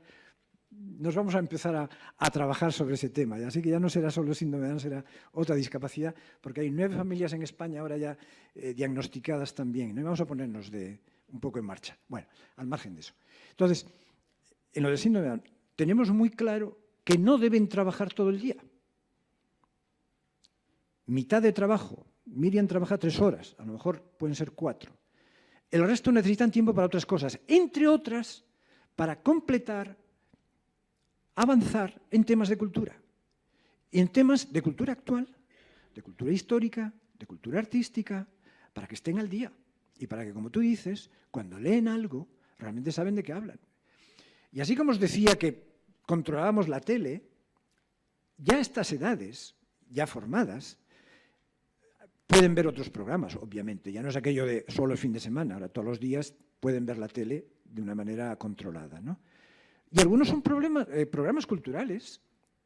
nos vamos a empezar a trabajar sobre ese tema. Así que ya no será solo síndrome de Down, será otra discapacidad, porque hay 9 familias en España ahora ya diagnosticadas también, ¿no? Y vamos a ponernos un poco en marcha. Bueno, al margen de eso. Entonces, en lo del síndrome de Down, tenemos muy claro que no deben trabajar todo el día. Mitad de trabajo. Miriam trabaja 3 horas, a lo mejor pueden ser 4. El resto necesitan tiempo para otras cosas, entre otras, para completar, avanzar en temas de cultura. Y en temas de cultura actual, de cultura histórica, de cultura artística, para que estén al día. Y para que, como tú dices, cuando leen algo, realmente saben de qué hablan. Y así como os decía que controlábamos la tele, ya a estas edades, ya formadas, pueden ver otros programas, obviamente. Ya no es aquello de solo el fin de semana. Ahora todos los días pueden ver la tele de una manera controlada, ¿no? Y algunos son programas culturales,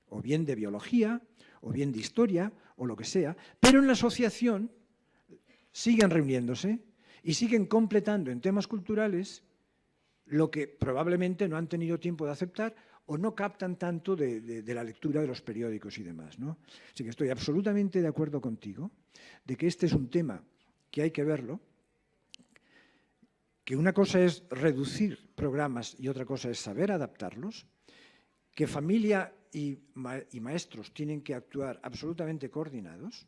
o bien de biología, o bien de historia, o lo que sea, pero en la asociación siguen reuniéndose y siguen completando en temas culturales lo que probablemente no han tenido tiempo de aceptar o no captan tanto de la lectura de los periódicos y demás, ¿no? Así que estoy absolutamente de acuerdo contigo de que este es un tema que hay que verlo, que una cosa es reducir programas y otra cosa es saber adaptarlos, que familia y maestros tienen que actuar absolutamente coordinados.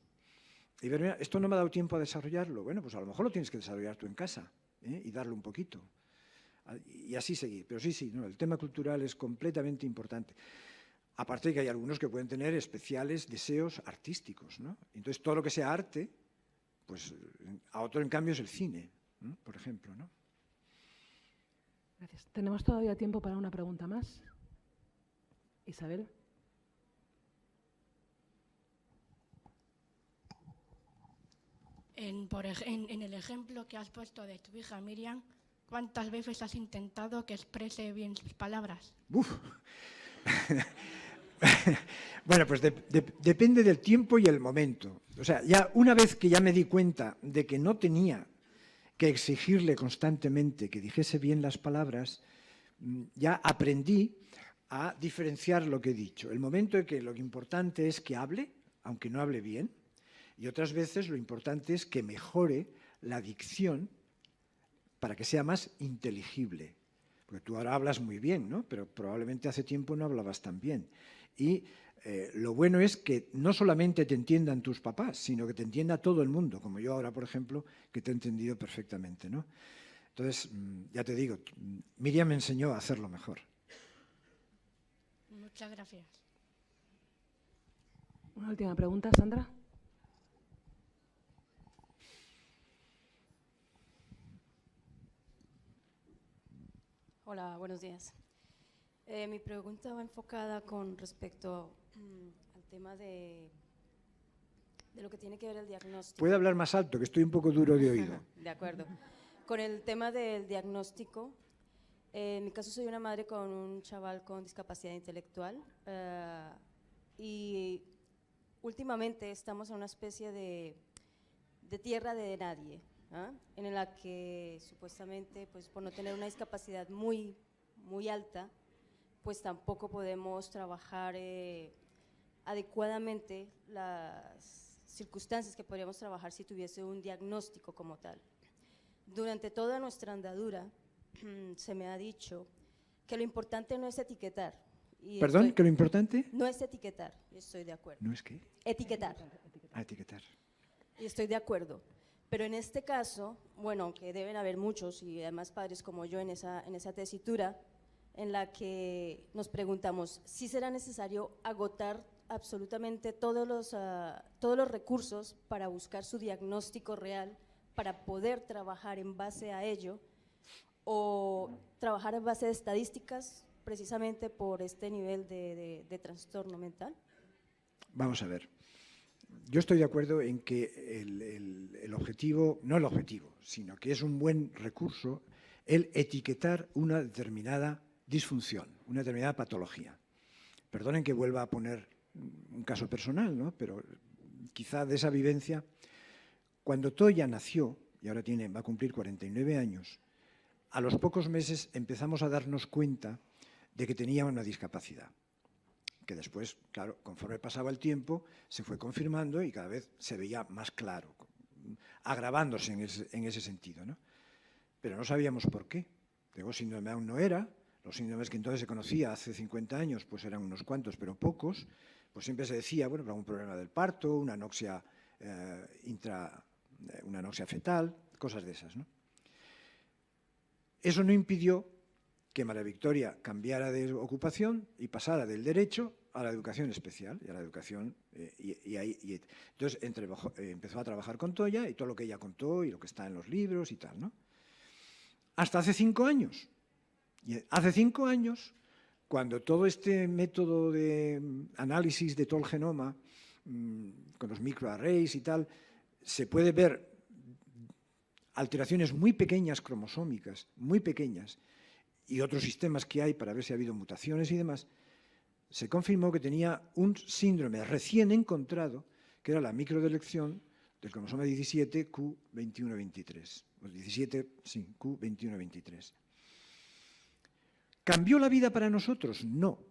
Y ver, mira, esto no me ha dado tiempo a desarrollarlo. Bueno, pues a lo mejor lo tienes que desarrollar tú en casa, ¿eh? Y darle un poquito. Y así seguir. Pero sí, no, el tema cultural es completamente importante. Aparte de que hay algunos que pueden tener especiales deseos artísticos, ¿no? Entonces, todo lo que sea arte, pues a otro, en cambio, es el cine, ¿no? Por ejemplo, ¿no?
Gracias. ¿Tenemos todavía tiempo para una pregunta más? Isabel.
En el ejemplo que has puesto de tu hija Miriam, ¿cuántas veces has intentado que exprese bien sus palabras?
Uf. Bueno, pues depende del tiempo y el momento. O sea, ya una vez que ya me di cuenta de que no tenía que exigirle constantemente que dijese bien las palabras, ya aprendí a diferenciar lo que he dicho. El momento en que lo importante es que hable, aunque no hable bien, y otras veces lo importante es que mejore la dicción para que sea más inteligible. Porque tú ahora hablas muy bien, ¿no? Pero probablemente hace tiempo no hablabas tan bien. Y lo bueno es que no solamente te entiendan tus papás, sino que te entienda todo el mundo, como yo ahora, por ejemplo, que te he entendido perfectamente, ¿no? Entonces, ya te digo, Miriam me enseñó a hacerlo mejor.
Muchas gracias.
Una última pregunta, Sandra.
Hola, buenos días. Mi pregunta va enfocada con respecto al tema de lo que tiene que ver el diagnóstico.
¿Puede hablar más alto, que estoy un poco duro de oído?
De acuerdo. Con el tema del diagnóstico, en mi caso soy una madre con un chaval con discapacidad intelectual y últimamente estamos en una especie de tierra de nadie, ¿ah? En la que supuestamente, pues, por no tener una discapacidad muy alta, pues tampoco podemos trabajar adecuadamente las circunstancias que podríamos trabajar si tuviese un diagnóstico como tal. Durante toda nuestra andadura se me ha dicho que lo importante no es etiquetar.
¿Perdón? ¿Que lo importante?
No es etiquetar, estoy de acuerdo.
¿No es qué?
Etiquetar.
Ah, etiquetar.
Y estoy de acuerdo. Pero en este caso, bueno, que deben haber muchos y además padres como yo en esa tesitura, en la que nos preguntamos si será necesario agotar absolutamente todos los recursos para buscar su diagnóstico real, para poder trabajar en base a ello, o trabajar en base de estadísticas precisamente por este nivel de trastorno mental.
Vamos a ver. Yo estoy de acuerdo en que el objetivo, no el objetivo, sino que es un buen recurso el etiquetar una determinada disfunción, una determinada patología. Perdonen que vuelva a poner un caso personal, ¿no? Pero quizá de esa vivencia, cuando Toya nació, y ahora va a cumplir 49 años, a los pocos meses empezamos a darnos cuenta de que tenía una discapacidad, que después, claro, conforme pasaba el tiempo, se fue confirmando y cada vez se veía más claro, agravándose en ese sentido, ¿no? Pero no sabíamos por qué. Luego síndrome Down no era, los síndromes que entonces se conocía hace 50 años pues eran unos cuantos, pero pocos. Pues siempre se decía, bueno, algún problema del parto, una anoxia una anoxia fetal, cosas de esas, ¿no? Eso no impidió que María Victoria cambiara de ocupación y pasara del derecho a la educación especial y a la educación. Entonces empezó a trabajar con Toya y todo lo que ella contó y lo que está en los libros y tal, ¿no? Hasta hace 5 años. Y hace 5 años, cuando todo este método de análisis de todo el genoma, con los microarrays y tal, se puede ver alteraciones muy pequeñas cromosómicas, muy pequeñas, y otros sistemas que hay para ver si ha habido mutaciones y demás, se confirmó que tenía un síndrome recién encontrado, que era la microdelección del cromosoma 17 Q2123. Los 17, sí, Q2123. ¿Cambió la vida para nosotros? No.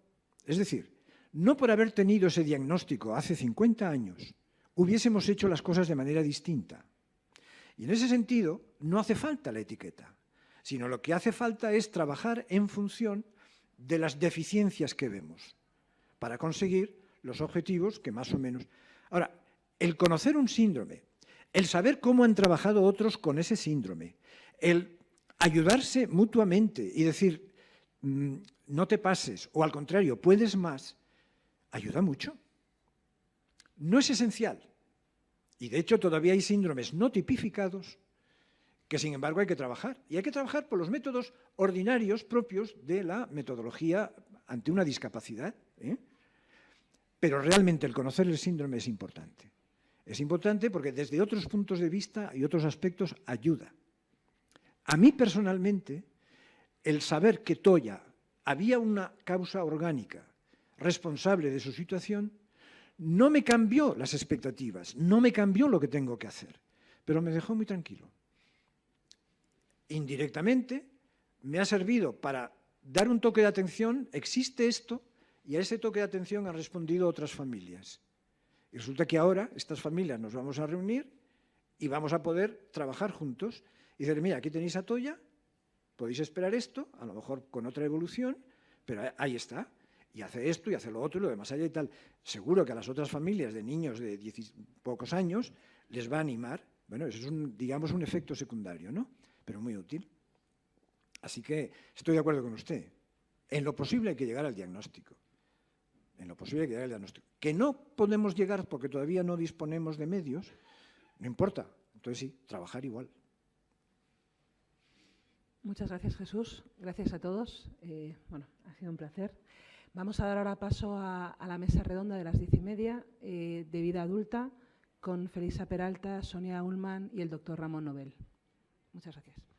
Es decir, no por haber tenido ese diagnóstico hace 50 años, hubiésemos hecho las cosas de manera distinta. Y en ese sentido, no hace falta la etiqueta, sino lo que hace falta es trabajar en función de las deficiencias que vemos, para conseguir los objetivos que más o menos... Ahora, el conocer un síndrome, el saber cómo han trabajado otros con ese síndrome, el ayudarse mutuamente y decir, no te pases, o al contrario, puedes más, ayuda mucho. No es esencial. Y de hecho todavía hay síndromes no tipificados que sin embargo hay que trabajar. Y hay que trabajar por los métodos ordinarios propios de la metodología ante una discapacidad, ¿eh? Pero realmente el conocer el síndrome es importante. Es importante porque desde otros puntos de vista y otros aspectos ayuda. A mí personalmente, el saber que Toya había una causa orgánica responsable de su situación, no me cambió las expectativas, no me cambió lo que tengo que hacer, pero me dejó muy tranquilo. Indirectamente me ha servido para dar un toque de atención, existe esto, y a ese toque de atención han respondido otras familias. Y resulta que ahora estas familias nos vamos a reunir y vamos a poder trabajar juntos y decir, mira, aquí tenéis a Toya, podéis esperar esto, a lo mejor con otra evolución, pero ahí está. Y hace esto y hace lo otro y lo demás allá y tal. Seguro que a las otras familias de niños de 10 pocos años les va a animar. Bueno, eso es, digamos, un efecto secundario, ¿no? Pero muy útil. Así que estoy de acuerdo con usted. En lo posible hay que llegar al diagnóstico. En lo posible hay que llegar al diagnóstico. Que no podemos llegar porque todavía no disponemos de medios, no importa. Entonces sí, trabajar igual.
Muchas gracias, Jesús. Gracias a todos. Bueno, ha sido un placer. Vamos a dar ahora paso a la mesa redonda de las 10:30 de vida adulta con Felisa Peralta, Sonia Ullman y el doctor Ramón Nobel. Muchas gracias.